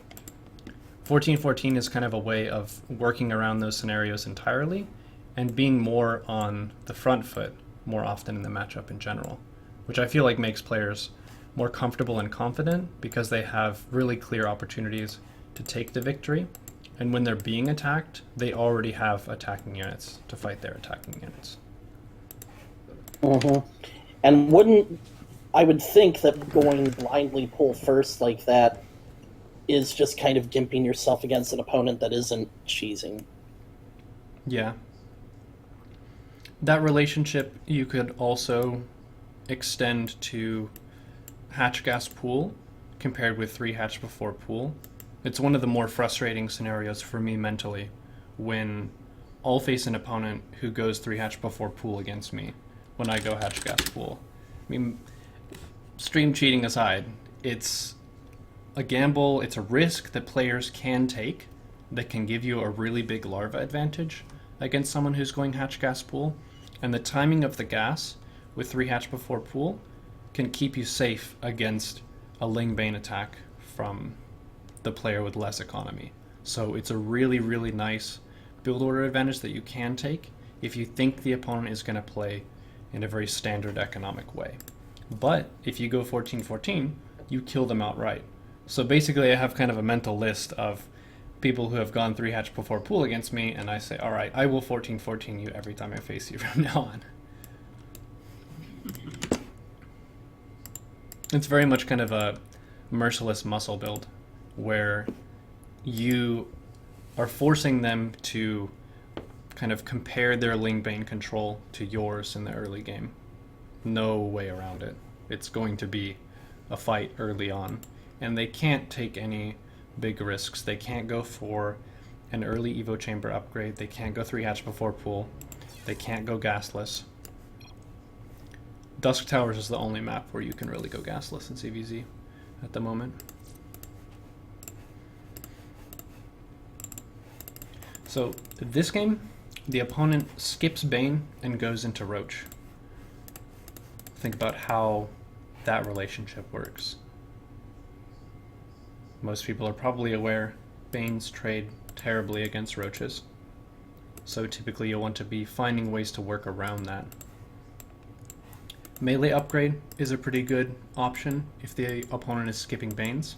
14-14 is kind of a way of working around those scenarios entirely and being more on the front foot more often in the matchup in general, which I feel like makes players more comfortable and confident because they have really clear opportunities to take the victory, and when they're being attacked, they already have attacking units to fight their attacking units. Mm-hmm. And I would think that going blindly pull first like that is just kind of gimping yourself against an opponent that isn't cheesing. Yeah. That relationship you could also extend to hatch gas pool compared with 3 hatch before pool. It's one of the more frustrating scenarios for me mentally when I'll face an opponent who goes 3 hatch before pool against me when I go hatch gas pool. I mean, stream cheating aside, it's a gamble, it's a risk that players can take that can give you a really big larva advantage against someone who's going hatch gas pool, and the timing of the gas with 3 hatch before pool can keep you safe against a Ling-Bane attack from the player with less economy. So it's a really, really nice build order advantage that you can take if you think the opponent is going to play in a very standard economic way. But if you go 14-14, you kill them outright. So basically I have kind of a mental list of people who have gone 3 hatch before pool against me, and I say, alright, I will 14-14 you every time I face you from now on. It's very much kind of a merciless muscle build where you are forcing them to kind of compare their Ling-Bane control to yours in the early game. No way around it. It's going to be a fight early on, and they can't take any big risks. They can't go for an early Evo chamber upgrade. They can't go 3 hatch before pool. They can't go gasless. Dusk Towers is the only map where you can really go gasless in ZvZ at the moment. So this game, the opponent skips Bane and goes into Roach. Think about how that relationship works. Most people are probably aware Banes trade terribly against Roaches, so typically you'll want to be finding ways to work around that. Melee upgrade is a pretty good option if the opponent is skipping Banes.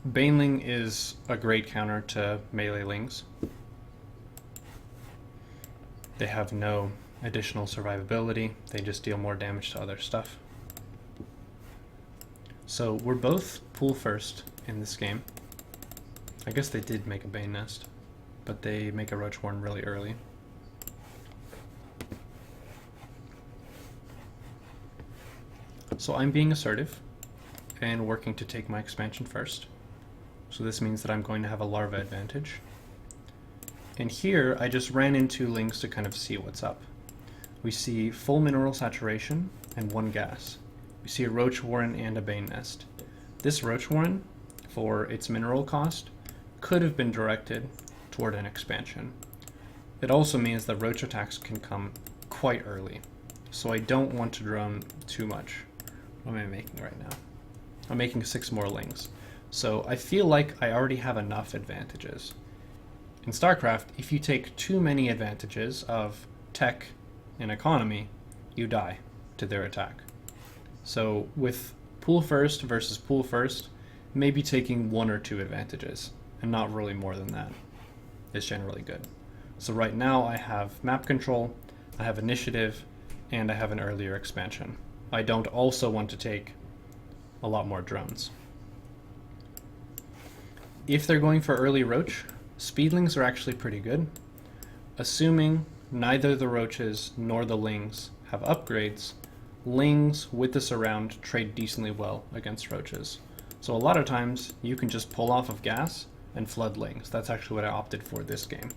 Baneling is a great counter to melee Lings. They have no additional survivability, they just deal more damage to other stuff. So we're both pool first in this game. I guess they did make a Bane nest, but they make a Roach Warren really early. So I'm being assertive and working to take my expansion first. So this means that I'm going to have a larva advantage. And here, I just ran into Lings to kind of see what's up. We see full mineral saturation and 1 gas. We see a Roach warren and a Bane nest. This Roach warren, for its mineral cost, could have been directed toward an expansion. It also means that Roach attacks can come quite early, so I don't want to drone too much. What am I making right now? I'm making 6 more Lings. So I feel like I already have enough advantages. In StarCraft, if you take too many advantages of tech and economy, you die to their attack. So with pool first versus pool first, maybe taking 1 or 2 advantages, and not really more than that, is generally good. So right now I have map control, I have initiative, and I have an earlier expansion. I don't also want to take a lot more drones. If they're going for early Roach, Speedlings are actually pretty good. Assuming neither the Roaches nor the Lings have upgrades, Lings with the surround trade decently well against Roaches. So a lot of times you can just pull off of gas and flood Lings. That's actually what I opted for this game.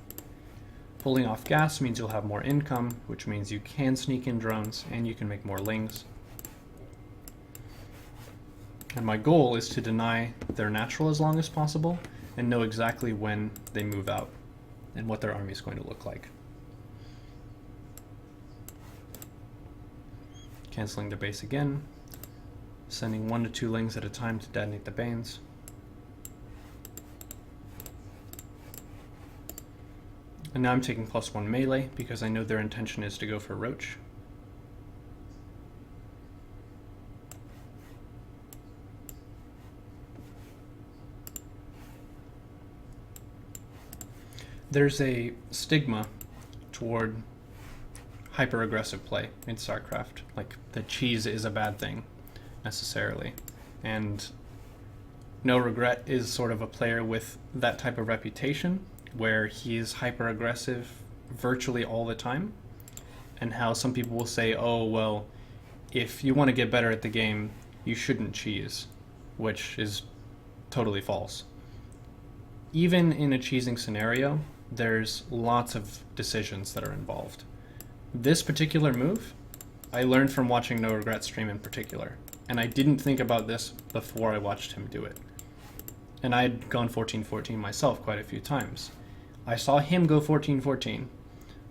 Pulling off gas means you'll have more income, which means you can sneak in drones and you can make more Lings. And my goal is to deny their natural as long as possible and know exactly when they move out and what their army is going to look like. Canceling their base again, sending 1 to 2 Lings at a time to detonate the Banes. And now I'm taking +1 melee because I know their intention is to go for Roach. There's a stigma toward hyper-aggressive play in StarCraft. Like, the cheese is a bad thing, necessarily. And No Regret is sort of a player with that type of reputation, where he is hyper-aggressive virtually all the time, and how some people will say, oh, well, if you want to get better at the game, you shouldn't cheese, which is totally false. Even in a cheesing scenario, there's lots of decisions that are involved. This particular move, I learned from watching No Regret stream in particular, and I didn't think about this before I watched him do it. And I had gone 14-14 myself quite a few times. I saw him go 14-14.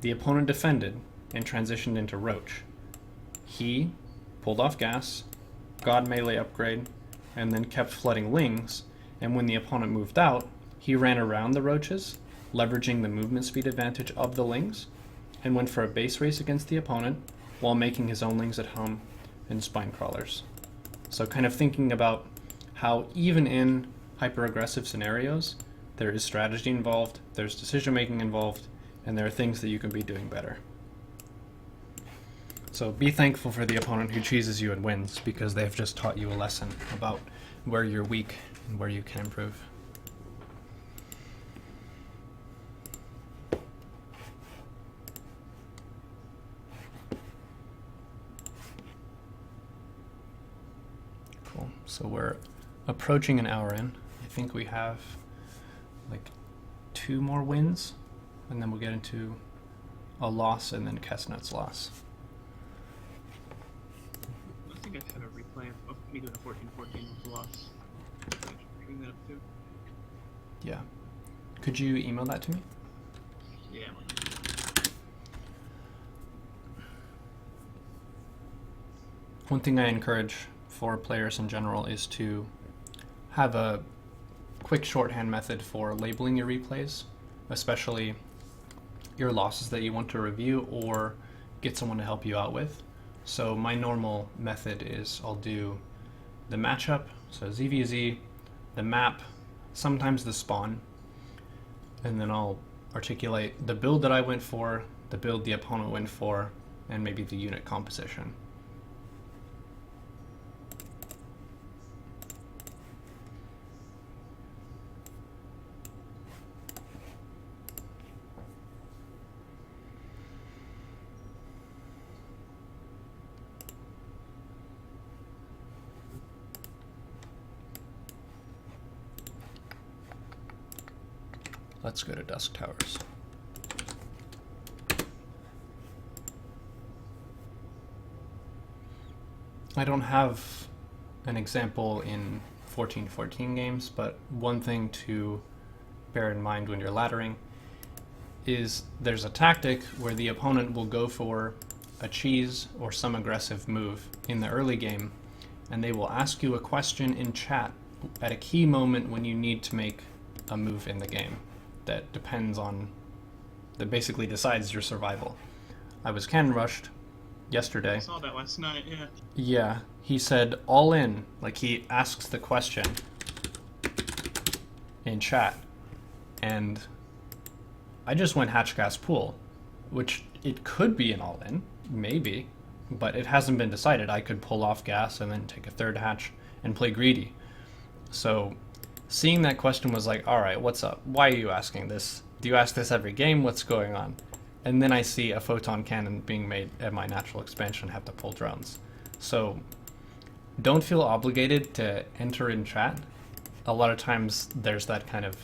The opponent defended and transitioned into Roach. He pulled off gas, got melee upgrade, and then kept flooding Lings, and when the opponent moved out, he ran around the Roaches, leveraging the movement speed advantage of the Lings, and went for a base race against the opponent while making his own Lings at home and spine crawlers. So kind of thinking about how even in hyper-aggressive scenarios, there is strategy involved, there's decision-making involved, and there are things that you can be doing better. So be thankful for the opponent who cheeses you and wins, because they've just taught you a lesson about where you're weak and where you can improve. Cool. So we're approaching an hour in. I think we have like 2 more wins, and then we'll get into a loss and then Kessnut's loss. I think I had a replay of me doing a 14-14 with the loss. Bring that up too. Yeah. Could you email that to me? Yeah. One thing I encourage for players in general is to have a quick shorthand method for labeling your replays, especially your losses that you want to review or get someone to help you out with. So my normal method is I'll do the matchup, so ZvZ, the map, sometimes the spawn, and then I'll articulate the build that I went for, the build the opponent went for, and maybe the unit composition. Let's go to Dusk Towers. I don't have an example in 14-14 games, but one thing to bear in mind when you're laddering is there's a tactic where the opponent will go for a cheese or some aggressive move in the early game, and they will ask you a question in chat at a key moment when you need to make a move in the game that basically decides your survival. I was cannon rushed yesterday. I saw that last night, yeah. Yeah, he said all in, like he asks the question in chat, and I just went hatch gas pool, which it could be an all in, maybe, but it hasn't been decided. I could pull off gas and then take a third hatch and play greedy. So seeing that question was like, all right, what's up? Why are you asking this? Do you ask this every game? What's going on? And then I see a photon cannon being made at my natural expansion and have to pull drones. So don't feel obligated to enter in chat. A lot of times there's that kind of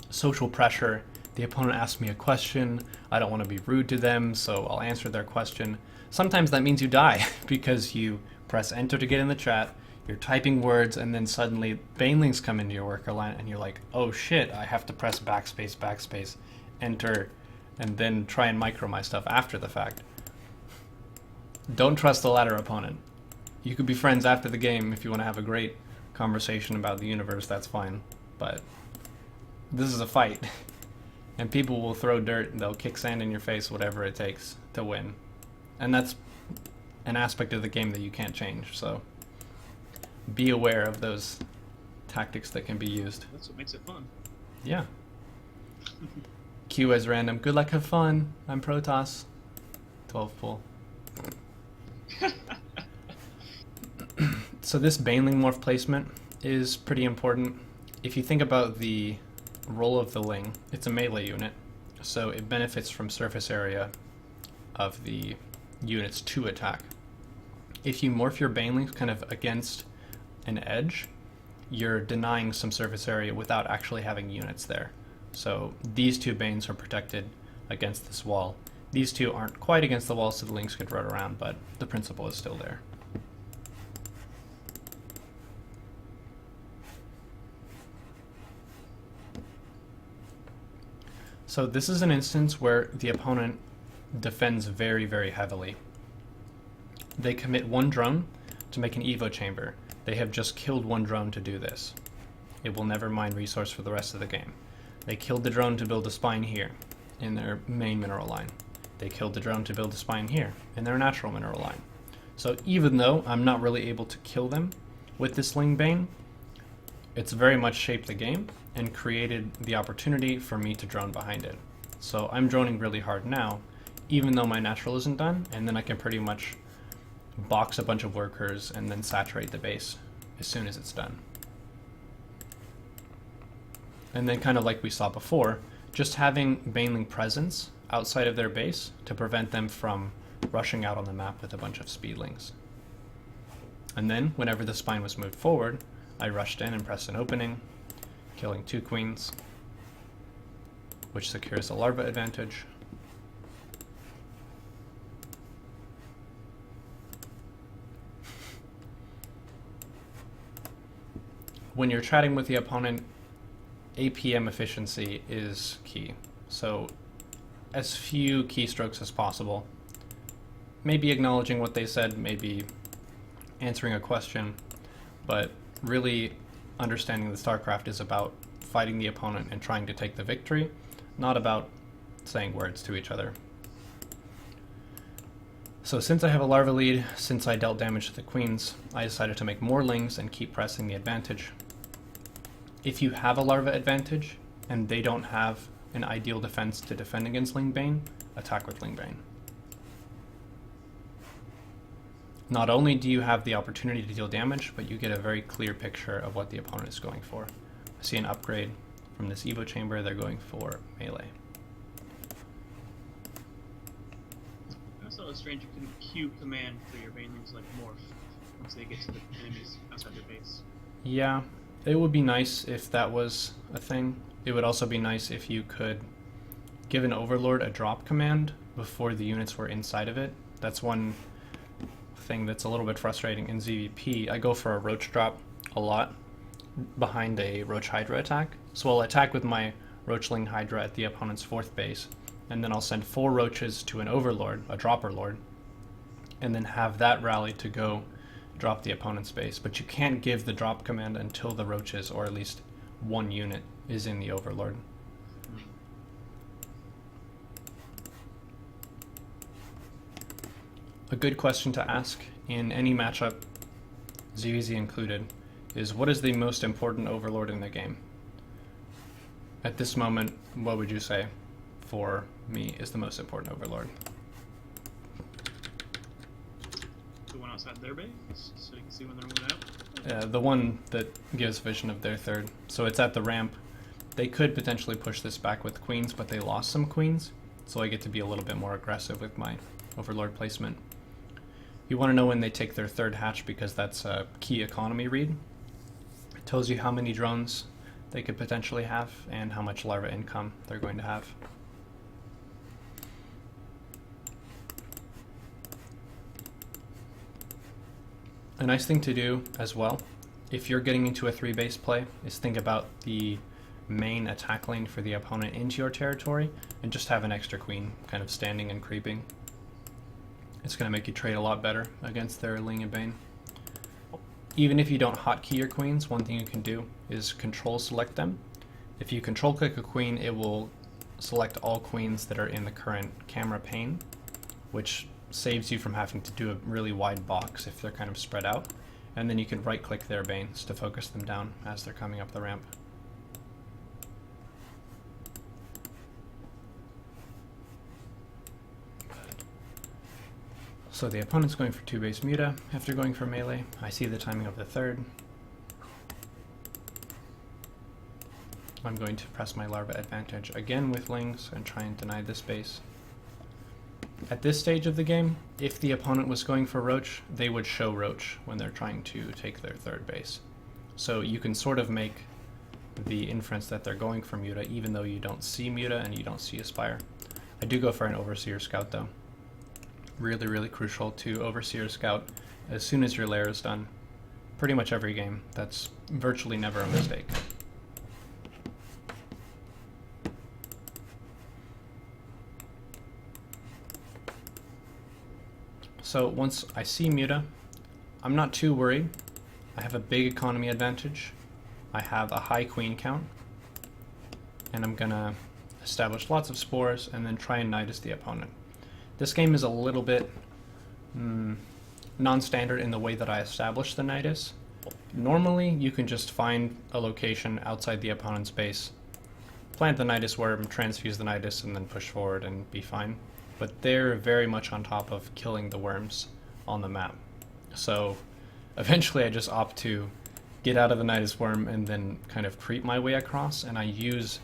social pressure. The opponent asks me a question. I don't want to be rude to them, so I'll answer their question. Sometimes that means you die because you press enter to get in the chat, you're typing words, and then suddenly banelings come into your worker line and you're like, oh shit, I have to press backspace, enter, and then try and micro my stuff after the fact. Don't trust the ladder opponent. You could be friends after the game if you want to have a great conversation about the universe, that's fine. But this is a fight. And people will throw dirt, they'll kick sand in your face, whatever it takes to win. And that's an aspect of the game that you can't change, so be aware of those tactics that can be used. That's what makes it fun. Yeah. Q as random. Good luck, have fun. I'm Protoss. 12 pull. So this Baneling morph placement is pretty important. If you think about the role of the Ling, it's a melee unit, so it benefits from surface area of the units to attack. If you morph your Banelings kind of against an edge, you're denying some surface area without actually having units there. So these two Banes are protected against this wall. These two aren't quite against the wall, so the Lings could run around, but the principle is still there. So this is an instance where the opponent defends very, very heavily. They commit one drone to make an Evo chamber. They have just killed one drone to do this. It will never mine resource for the rest of the game. They killed the drone to build a spine here in their main mineral line. They killed the drone to build a spine here in their natural mineral line. So even though I'm not really able to kill them with this Ling-Bane, it's very much shaped the game and created the opportunity for me to drone behind it. So I'm droning really hard now, even though my natural isn't done, and then I can pretty much box a bunch of workers and then saturate the base as soon as it's done. And then kind of like we saw before, just having Baneling presence outside of their base to prevent them from rushing out on the map with a bunch of speedlings. And then whenever the spine was moved forward, I rushed in and pressed an opening, killing 2 queens, which secures a larva advantage. When you're chatting with the opponent, APM efficiency is key. So as few keystrokes as possible. Maybe acknowledging what they said, maybe answering a question, but really understanding that StarCraft is about fighting the opponent and trying to take the victory, not about saying words to each other. So since I have a larva lead, since I dealt damage to the queens, I decided to make more lings and keep pressing the advantage. If you have a larva advantage and they don't have an ideal defense to defend against Ling-Bane, attack with Ling-Bane. Not only do you have the opportunity to deal damage, but you get a very clear picture of what the opponent is going for. I see an upgrade from this Evo chamber, they're going for melee. I also it's strange you can queue command for your Banelings like morph once they get to the enemies outside their base. Yeah, it would be nice if that was a thing. It would also be nice if you could give an overlord a drop command before the units were inside of it. That's one thing that's a little bit frustrating in ZVP. I go for a Roach drop a lot behind a Roach Hydra attack. So I'll attack with my Roachling Hydra at the opponent's 4th base, and then I'll send 4 Roaches to an overlord, a dropper lord, and then have that rally to go drop the opponent's base. But you can't give the drop command until the Roaches, or at least one unit, is in the overlord. A good question to ask in any matchup, ZvZ included, is what is the most important overlord in the game? At this moment, what would you say for me is the most important overlord? The one outside their base, so you can see when they're moving out. The one that gives vision of their 3rd. So it's at the ramp. They could potentially push this back with queens, but they lost some queens, so I get to be a little bit more aggressive with my overlord placement. You want to know when they take their 3rd hatch because that's a key economy read. It tells you how many drones they could potentially have and how much larva income they're going to have. A nice thing to do as well, if you're getting into a 3-base play, is think about the main attack lane for the opponent into your territory and just have an extra queen kind of standing and creeping. It's going to make you trade a lot better against their Ling-Bane. Even if you don't hotkey your queens, one thing you can do is control select them. If you control click a queen, it will select all queens that are in the current camera pane, which saves you from having to do a really wide box if they're kind of spread out. And then you can right click their banes to focus them down as they're coming up the ramp. So the opponent's going for 2-base Muta after going for melee. I see the timing of the 3rd. I'm going to press my larva advantage again with Lings and try and deny this base. At this stage of the game, if the opponent was going for Roach, they would show Roach when they're trying to take their 3rd base. So you can sort of make the inference that they're going for Muta even though you don't see Muta and you don't see Aspire. I do go for an Overseer Scout though. Really, really crucial to Overseer Scout as soon as your lair is done. Pretty much every game. That's virtually never a mistake. So once I see Muta, I'm not too worried. I have a big economy advantage. I have a high queen count. And I'm gonna establish lots of spores and then try and Nidus the opponent. This game is a little bit non-standard in the way that I establish the Nidus. Normally, you can just find a location outside the opponent's base, plant the Nidus worm, transfuse the Nidus, and then push forward and be fine. But they're very much on top of killing the worms on the map. So eventually I just opt to get out of the Nidus worm and then kind of creep my way across, and I use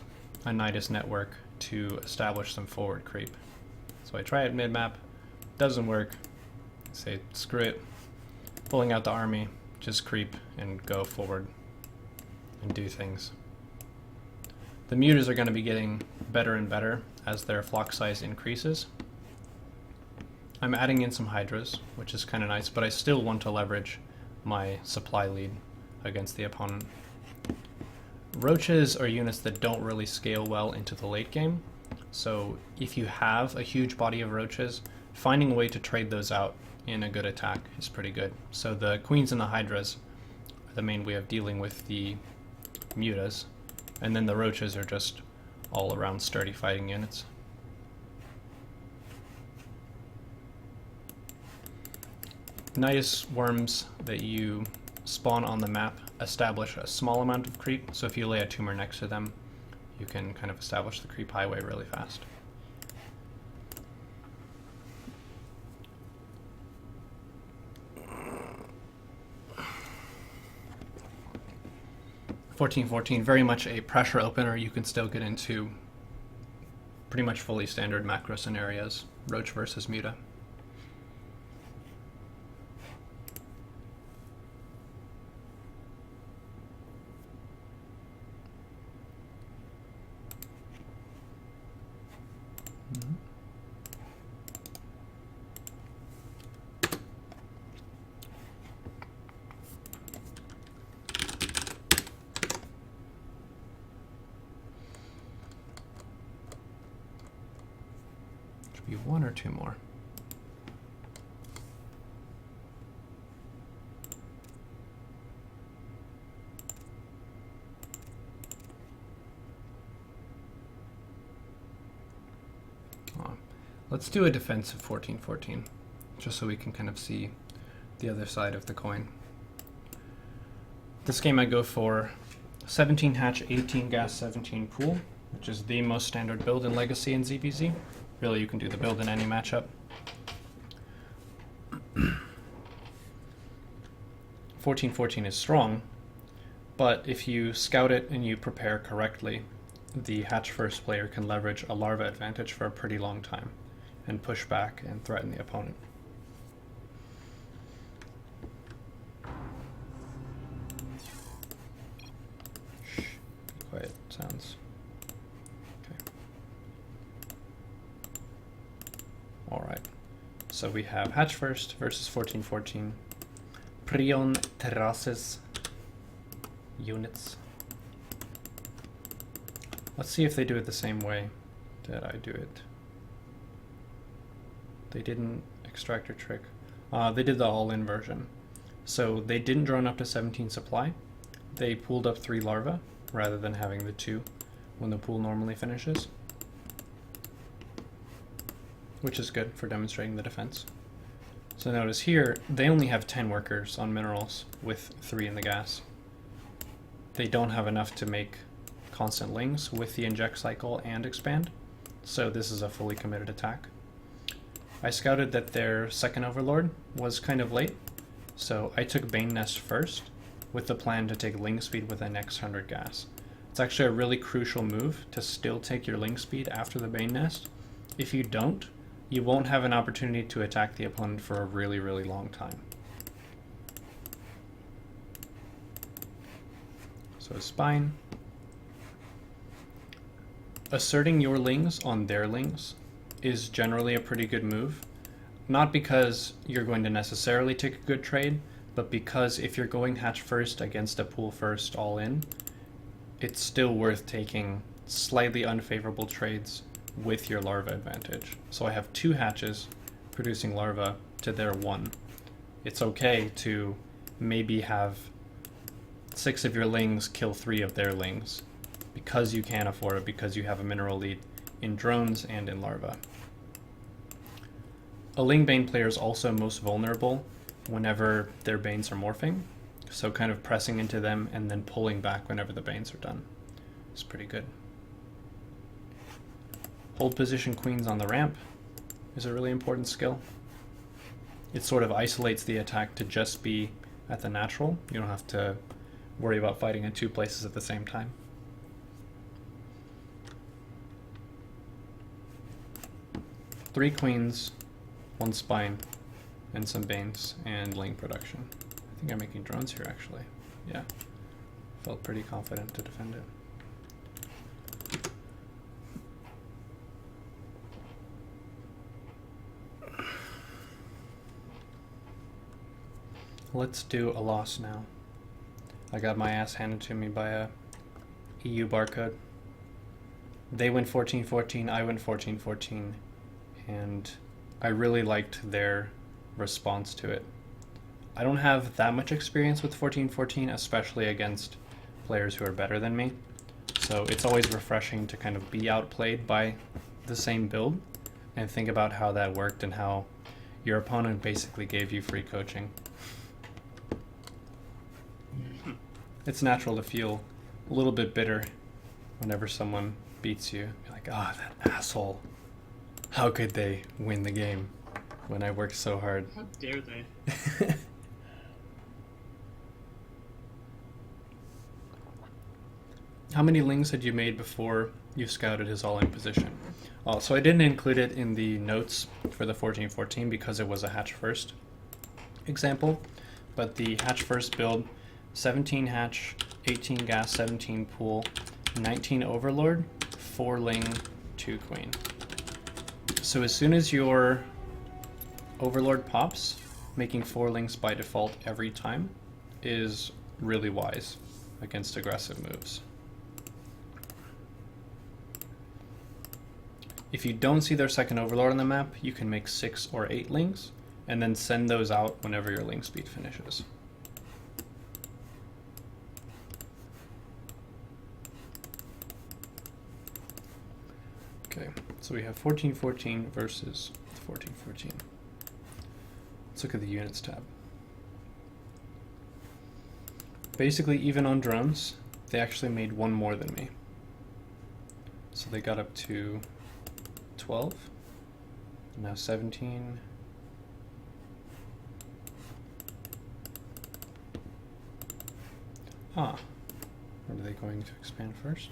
a Nidus network to establish some forward creep. So I try it mid-map, doesn't work, say screw it, pulling out the army, just creep and go forward and do things. The mutas are going to be getting better and better as their flock size increases. I'm adding in some hydras, which is kind of nice, but I still want to leverage my supply lead against the opponent. Roaches are units that don't really scale well into the late game, so if you have a huge body of roaches, finding a way to trade those out in a good attack is pretty good. So the queens and the hydras are the main way of dealing with the mutas, and then the roaches are just all around sturdy fighting units. Nidus worms that you spawn on the map establish a small amount of creep, so if you lay a tumor next to them, you can kind of establish the creep highway really fast. (14-14), very much a pressure opener. You can still get into pretty much fully standard macro scenarios, Roach versus Muta. Maybe one or two more. Let's do a defensive 14-14, just so we can kind of see the other side of the coin. This game I go for 17 hatch, 18 gas, 17 pool, which is the most standard build in Legacy and ZvZ. Really, you can do the build in any matchup. 14-14 is strong, but if you scout it and you prepare correctly, the hatch first player can leverage a larva advantage for a pretty long time and push back and threaten the opponent. Shh, be quiet, sounds. Okay. All right, so we have hatch first versus 14-14. Prion terraces units. Let's see if they do it the same way that I do it. They didn't extractor trick. They did the all-in version. So they didn't drone up to 17 supply. They pooled up 3 larvae rather than having the 2 when the pool normally finishes, which is good for demonstrating the defense. So notice here, they only have 10 workers on minerals with 3 in the gas. They don't have enough to make constant lings with the inject cycle and expand, so this is a fully committed attack. I scouted that their second overlord was kind of late, so I took Bane Nest first with the plan to take ling speed with the next 100 gas. It's actually a really crucial move to still take your ling speed after the Bane Nest. If you don't, you won't have an opportunity to attack the opponent for a really, really long time. So spine. Asserting your lings on their lings is generally a pretty good move. Not because you're going to necessarily take a good trade, but because if you're going hatch first against a pool first all in, it's still worth taking slightly unfavorable trades with your larva advantage. So I have 2 hatches producing larva to their 1. It's okay to maybe have 6 of your lings kill 3 of their lings because you can afford it, because you have a mineral lead in drones and in larva. A Ling-Bane player is also most vulnerable whenever their Banes are morphing, so kind of pressing into them and then pulling back whenever the Banes are done is pretty good. Hold position queens on the ramp is a really important skill. It sort of isolates the attack to just be at the natural. You don't have to worry about fighting in 2 places at the same time. Three queens, 1 spine, and some Banes and Ling production. I think I'm making drones here actually. Yeah, felt pretty confident to defend it. Let's do a loss now. I got my ass handed to me by a EU barcode. They went 14-14, I went 14-14, and I really liked their response to it. I don't have that much experience with 14-14, especially against players who are better than me, so it's always refreshing to kind of be outplayed by the same build and think about how that worked and how your opponent basically gave you free coaching. It's natural to feel a little bit bitter whenever someone beats you. You're like, ah, that asshole. How could they win the game when I worked so hard? How dare they? How many lings had you made before you scouted his all-in position? So I didn't include it in the notes for the 14-14 because it was a hatch first example, but the hatch first build, 17 hatch, 18 gas, 17 pool, 19 overlord, 4 ling, 2 queen. So as soon as your overlord pops, making 4 lings by default every time is really wise against aggressive moves. If you don't see their second overlord on the map, you can make 6 or 8 Lings, and then send those out whenever your Ling speed finishes. Okay, so we have 1414 versus 1414. Let's look at the units tab. Basically, even on drones, they actually made 1 more than me. So they got up to 12, now 17. Ah, are they going to expand first?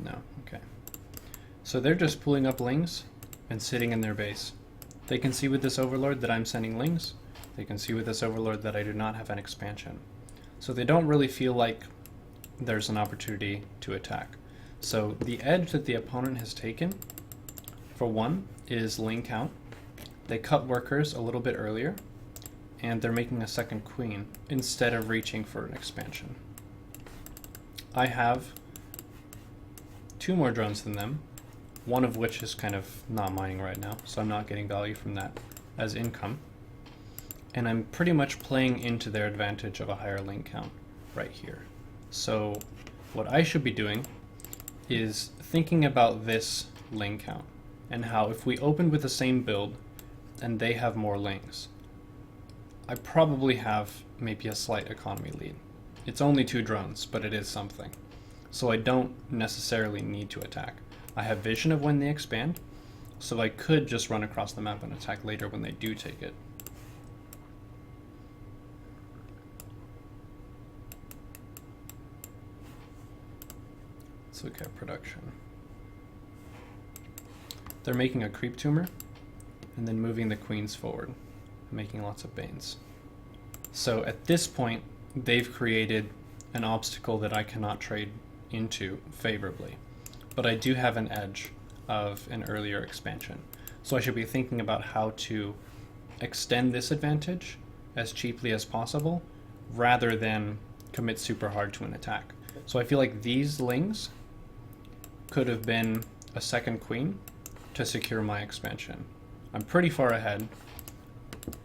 No, okay. So they're just pulling up Lings and sitting in their base. They can see with this overlord that I'm sending Lings. They can see with this overlord that I do not have an expansion. So they don't really feel like there's an opportunity to attack. So the edge that the opponent has taken, for one, is Ling count. They cut workers a little bit earlier, and they're making a second queen instead of reaching for an expansion. I have 2 more drones than them, one of which is kind of not mining right now, so I'm not getting value from that as income. And I'm pretty much playing into their advantage of a higher Ling count right here. So what I should be doing is thinking about this Ling count and how if we open with the same build and they have more Lings, I probably have maybe a slight economy lead. It's only 2 drones, but it is something. So I don't necessarily need to attack. I have vision of when they expand, so I could just run across the map and attack later when they do take it. Let's look at production. They're making a creep tumor and then moving the queens forward, making lots of banes. So at this point, they've created an obstacle that I cannot trade into favorably, but I do have an edge of an earlier expansion. So I should be thinking about how to extend this advantage as cheaply as possible rather than commit super hard to an attack. So I feel like these Lings could have been a second queen to secure my expansion. I'm pretty far ahead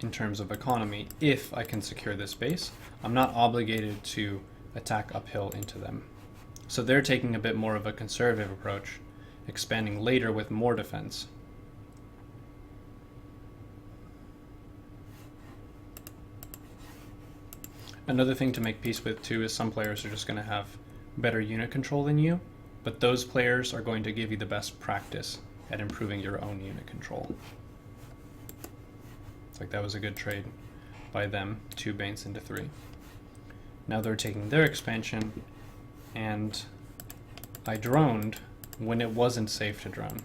in terms of economy if I can secure this base. I'm not obligated to attack uphill into them. So they're taking a bit more of a conservative approach, expanding later with more defense. Another thing to make peace with too is some players are just going to have better unit control than you, but those players are going to give you the best practice at improving your own unit control. It's like that was a good trade by them, 2 Banes into 3. Now they're taking their expansion, and I droned when it wasn't safe to drone.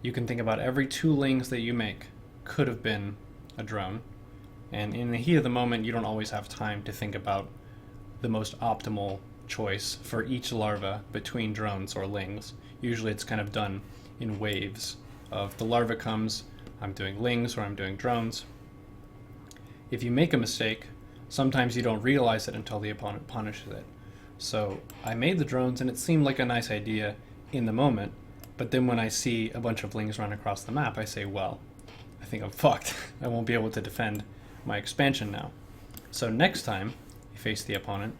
You can think about every 2 Lings that you make could have been a drone, and in the heat of the moment you don't always have time to think about the most optimal choice for each larva between drones or Lings. Usually it's kind of done in waves of the larva comes, I'm doing Lings or I'm doing drones. If you make a mistake, sometimes you don't realize it until the opponent punishes it. So I made the drones and it seemed like a nice idea in the moment, but then when I see a bunch of Lings run across the map, I say, well, I think I'm fucked. I won't be able to defend my expansion now. So next time you face the opponent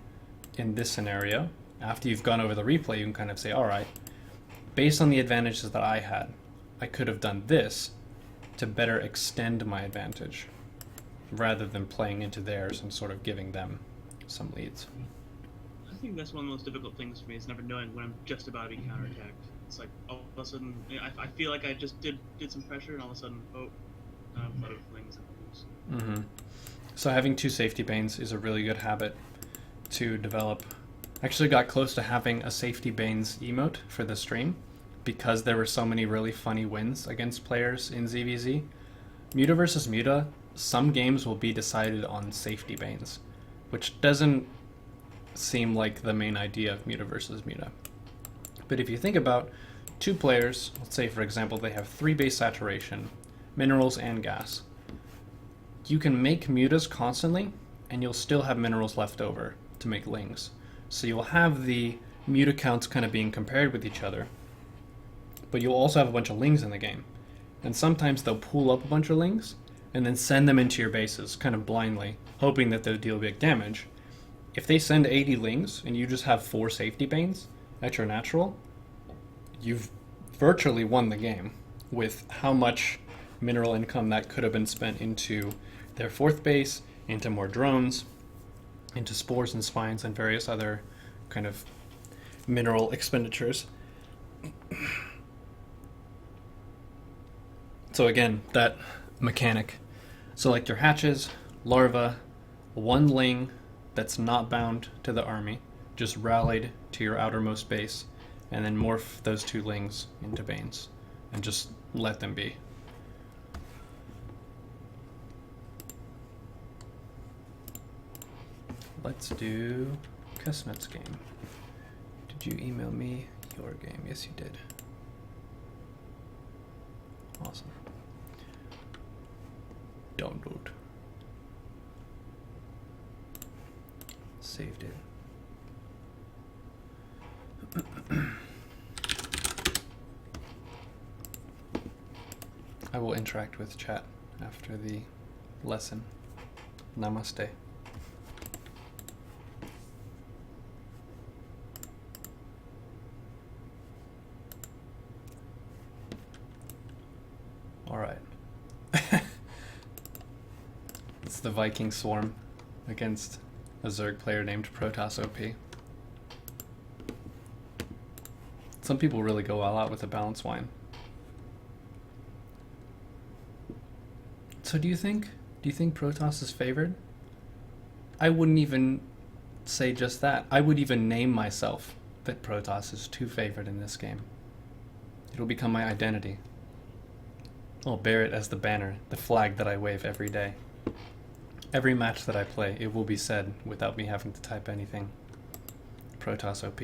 in this scenario, after you've gone over the replay, you can kind of say, all right, based on the advantages that I had, I could have done this to better extend my advantage rather than playing into theirs and sort of giving them some leads. I think that's one of the most difficult things for me is never knowing when I'm just about to be counterattacked. It's like all of a sudden, I feel like I just did some pressure, and all of a sudden, oh, I have a lot of things. Mm-hmm. So having 2 safety banes is a really good habit to develop. I actually got close to having a safety banes emote for the stream because there were so many really funny wins against players in ZvZ. Muta versus Muta, some games will be decided on safety banes, which doesn't seem like the main idea of Muta versus Muta. But if you think about 2 players, let's say for example they have 3 base saturation, minerals and gas, you can make mutas constantly and you'll still have minerals left over to make Lings. So you'll have the mute accounts kind of being compared with each other. But you'll also have a bunch of Lings in the game. And sometimes they'll pool up a bunch of Lings and then send them into your bases, kind of blindly, hoping that they'll deal big damage. If they send 80 Lings and you just have 4 safety Banes at your natural, you've virtually won the game with how much mineral income that could have been spent into their 4th base, into more drones, into spores and spines and various other kind of mineral expenditures. So again, that mechanic. Select your hatches, larva, 1 Ling that's not bound to the army, just rallied to your outermost base, and then morph those 2 Lings into Banes, and just let them be. Let's do Cusnut's game. Did you email me your game? Yes, you did. Awesome. Download. Saved it. I will interact with chat after the lesson. Namaste. Alright. It's the Viking Swarm against a Zerg player named Protoss OP. Some people really go all out with the balance wine. So do you think Protoss is favored? I wouldn't even say just that. I would even name myself that Protoss is too favored in this game. It'll become my identity. I'll bear it as the banner, the flag that I wave every day. Every match that I play, it will be said without me having to type anything. Protoss OP.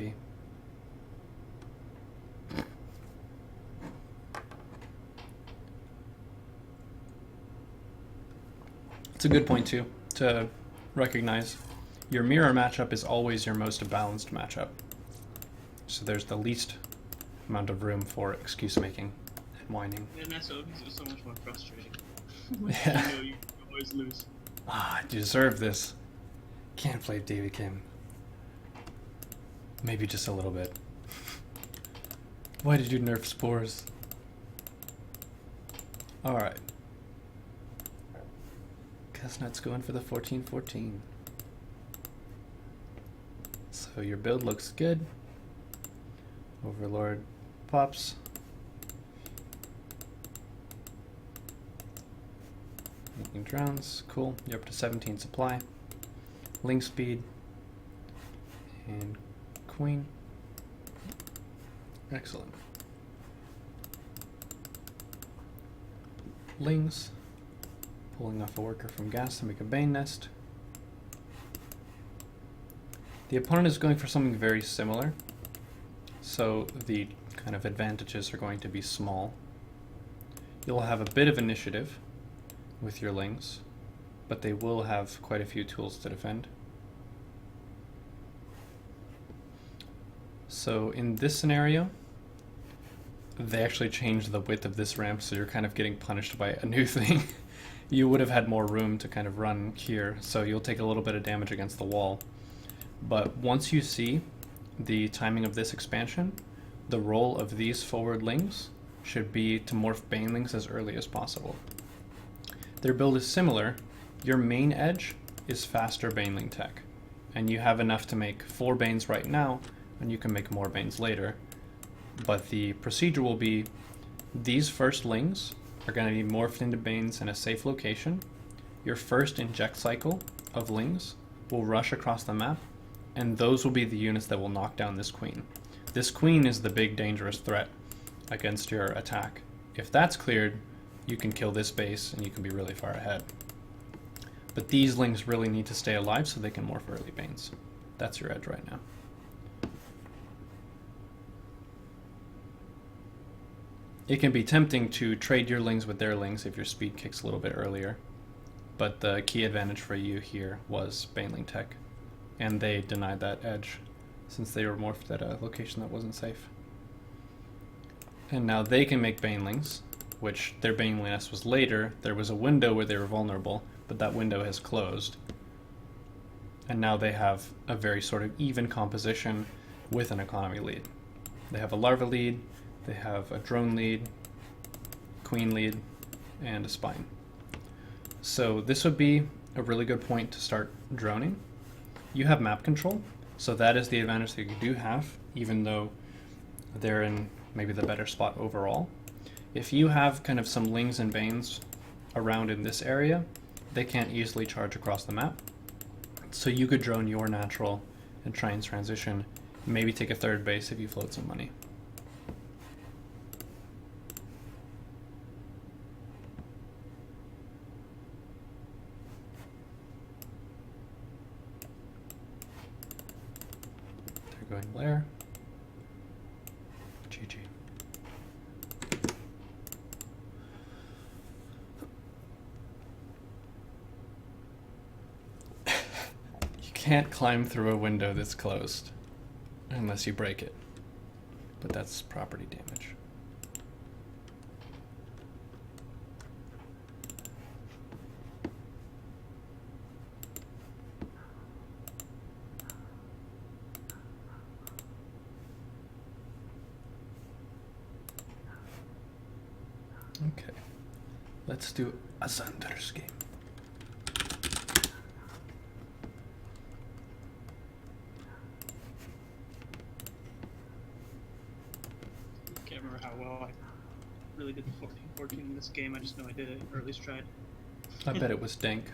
It's a good point too, to recognize your mirror matchup is always your most balanced matchup. So there's the least amount of room for excuse making and whining. Yeah, and that's so, it was so much more frustrating. Yeah. You know, you always lose. Ah, I deserve this. Can't play David Kim. Maybe just a little bit. Why did you nerf spores? Alright. Cusnut's going for the 14-14. So your build looks good. Overlord pops. Making drowns, cool. You're up to 17 supply. Ling speed. And queen. Excellent. Lings. Pulling off a worker from gas to make a Bane nest. The opponent is going for something very similar, so the kind of advantages are going to be small. You'll have a bit of initiative with your Lings, but they will have quite a few tools to defend. So in this scenario, they actually changed the width of this ramp, so you're kind of getting punished by a new thing. You would have had more room to kind of run here, so you'll take a little bit of damage against the wall. But once you see the timing of this expansion, the role of these forward Lings should be to morph Banelings as early as possible. Their build is similar. Your main edge is faster Baneling tech, and you have enough to make 4 Banes right now, and you can make more Banes later. But the procedure will be these first Lings are going to be morphed into Banes in a safe location. Your first inject cycle of Lings will rush across the map, and those will be the units that will knock down this queen. This queen is the big dangerous threat against your attack. If that's cleared, you can kill this base and you can be really far ahead. But these Lings really need to stay alive so they can morph early Banes. That's your edge right now. It can be tempting to trade your Lings with their Lings if your speed kicks a little bit earlier, but the key advantage for you here was Baneling tech, and they denied that edge. since they were morphed at a location that wasn't safe. And now they can make banelings, which their baneling nest was later. There was a window where they were vulnerable, but that window has closed. And now they have a very sort of even composition with an economy lead. They have a larva lead, they have a drone lead, queen lead, and a spine. So this would be a really good point to start droning. You have map control, so that is the advantage that you do have, even though they're in maybe the better spot overall. If you have kind of some Lings and Banes around in this area, they can't easily charge across the map. So you could drone your natural and try and transition, maybe take a third base if you float some money. They're going Blair. GG. Can't climb through a window that's closed unless you break it, but that's property damage. Okay, let's do a Sanders game. How well I really did the 14-14 in this game. I just know I did it, or at least tried. I bet it was dank.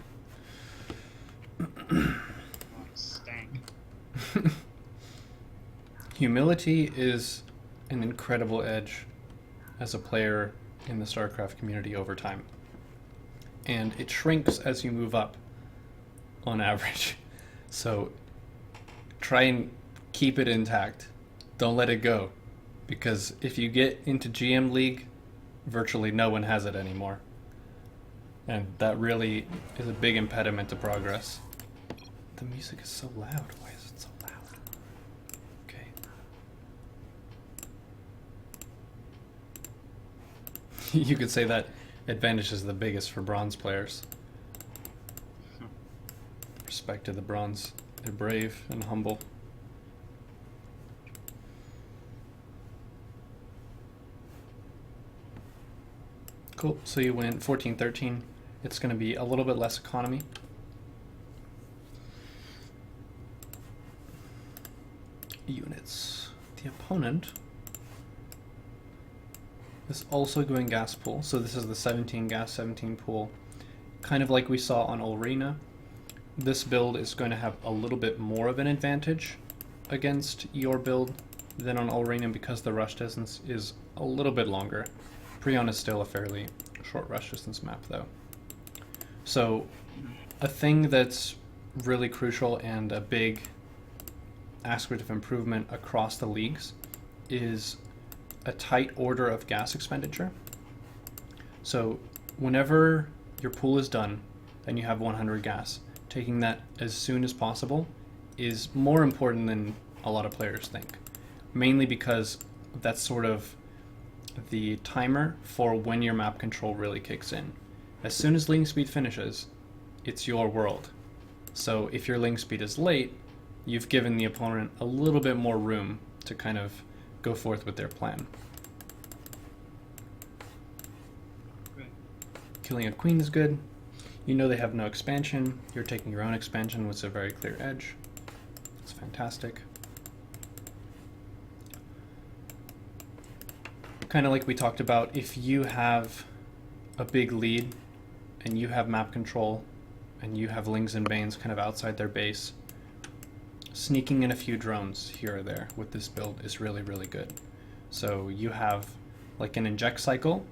Oh, it stank. Humility is an incredible edge as a player in the StarCraft community over time. And it shrinks as you move up on average. So try and keep it intact. Don't let it go. Because if you get into GM League, virtually no one has it anymore. And that really is a big impediment to progress. The music is so loud. Why is it so loud? Okay. You could say that advantage is the biggest for bronze players. Respect to the bronze. They're brave and humble. Cool, so you went 14-13. It's going to be a little bit less economy. Units. The opponent is also going gas pool, so this is the 17 gas, 17 pool. Kind of like we saw on Ulrina, this build is going to have a little bit more of an advantage against your build than on Ulrina because the rush distance is a little bit longer. Prion is still a fairly short rush distance map though. So a thing that's really crucial and a big aspect of improvement across the leagues is a tight order of gas expenditure. So whenever your pool is done and you have 100 gas, taking that as soon as possible is more important than a lot of players think. Mainly because that's sort of the timer for when your map control really kicks in. As soon as link speed finishes, it's your world. So if your link speed is late, you've given the opponent a little bit more room to kind of go forth with their plan. Right. Killing a queen is good. You know they have no expansion. You're taking your own expansion with a very clear edge. It's fantastic. Kind of like we talked about, if you have a big lead and you have map control and you have Lings and Banes kind of outside their base, sneaking in a few drones here or there with this build is really, really good. So you have like an inject cycle,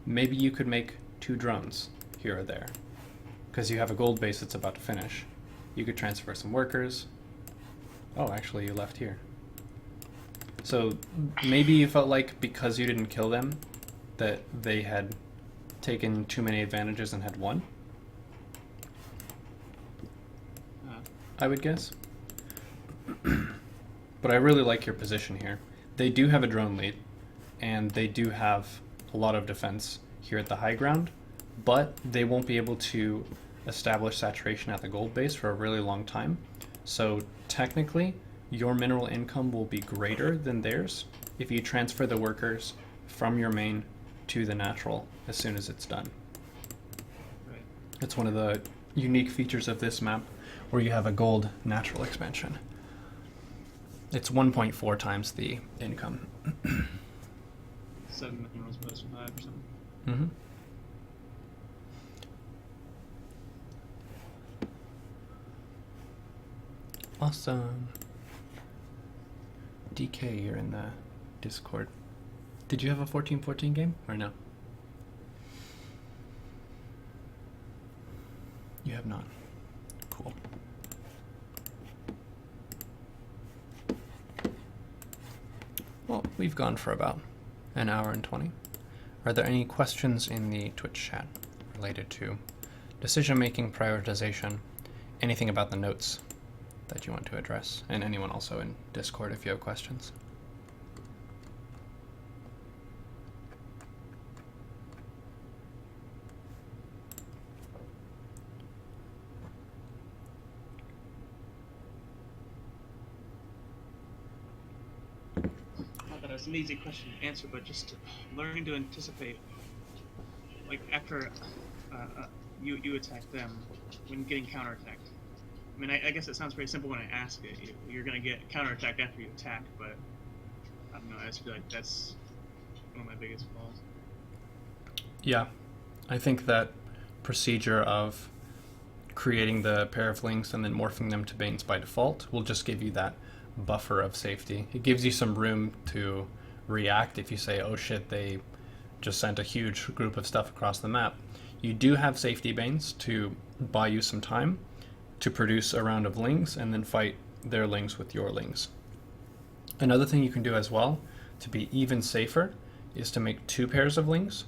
maybe you could make 2 drones here or there because you have a gold base that's about to finish. You could transfer some workers. Oh, actually you left here. So maybe you felt like because you didn't kill them that they had taken too many advantages and had won. I would guess. but I really like your position here. They do have a drone lead, and they do have a lot of defense here at the high ground, but they won't be able to establish saturation at the gold base for a really long time. So technically, your mineral income will be greater than theirs if you transfer the workers from your main to the natural as soon as it's done. Right. It's one of the unique features of this map where you have a gold natural expansion. It's 1.4 times the income. 7 minerals opposed to 5 or something. Mm-hmm. Awesome. DK, you're in the Discord. Did you have a 14-14 game or no? You have not. Cool. Well, we've gone for about an hour and 20. Are there any questions in the Twitch chat related to decision-making, prioritization, anything about the notes that you want to address? And anyone also in Discord if you have questions. Not that it's an easy question to answer, but just learning to anticipate, like after you attack them, when getting counterattacked. I mean, I guess it sounds pretty simple when I ask it. You're gonna get counterattacked after you attack, but I don't know. I just feel like that's one of my biggest flaws. Yeah, I think that procedure of creating the pair of links and then morphing them to Banes by default will just give you that buffer of safety. It gives you some room to react if you say, oh shit, they just sent a huge group of stuff across the map. You do have safety Banes to buy you some time to produce a round of lings and then fight their lings with your lings. Another thing you can do as well to be even safer is to make 2 pairs of lings,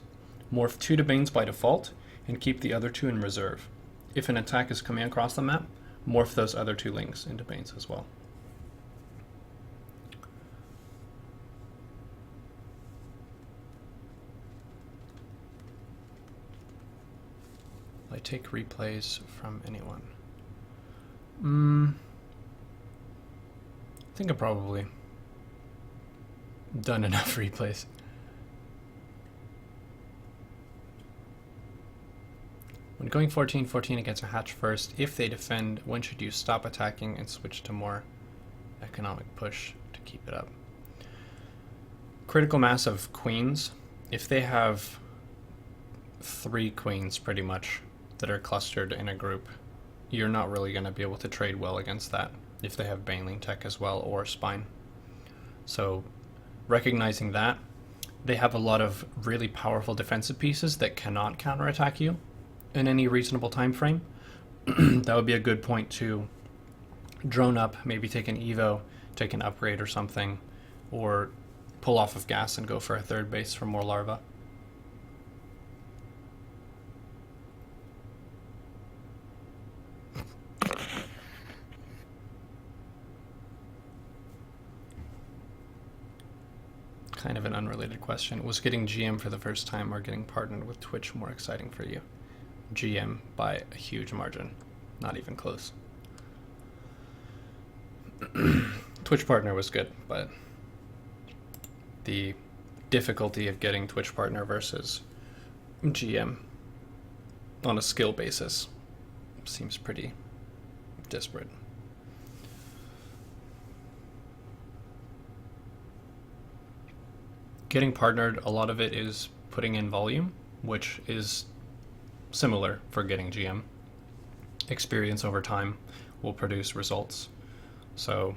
morph 2 to Banes by default, and keep the other 2 in reserve. If an attack is coming across the map, morph those other 2 lings into Banes as well. I take replays from anyone. I think I've probably done enough replays. When going 14-14 against a hatch first, if they defend, when should you stop attacking and switch to more economic push to keep it up? Critical mass of queens, if they have 3 queens pretty much that are clustered in a group, you're not really going to be able to trade well against that if they have Baneling tech as well or spine. So recognizing that, they have a lot of really powerful defensive pieces that cannot counterattack you in any reasonable time frame. That would be a good point to drone up, maybe take an evo, take an upgrade or something, or pull off of gas and go for a 3rd base for more larva. Kind of an unrelated question. Was getting GM for the first time or getting partnered with Twitch more exciting for you? GM by a huge margin. Not even close. Twitch partner was good, but the difficulty of getting Twitch partner versus GM on a skill basis seems pretty disparate. Getting partnered, a lot of it is putting in volume, which is similar for getting GM. Experience over time will produce results. So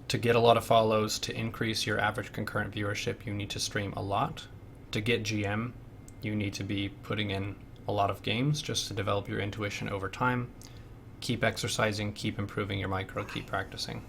to get a lot of follows, to increase your average concurrent viewership, you need to stream a lot. To get GM, you need to be putting in a lot of games just to develop your intuition over time. Keep exercising, keep improving your micro, keep practicing.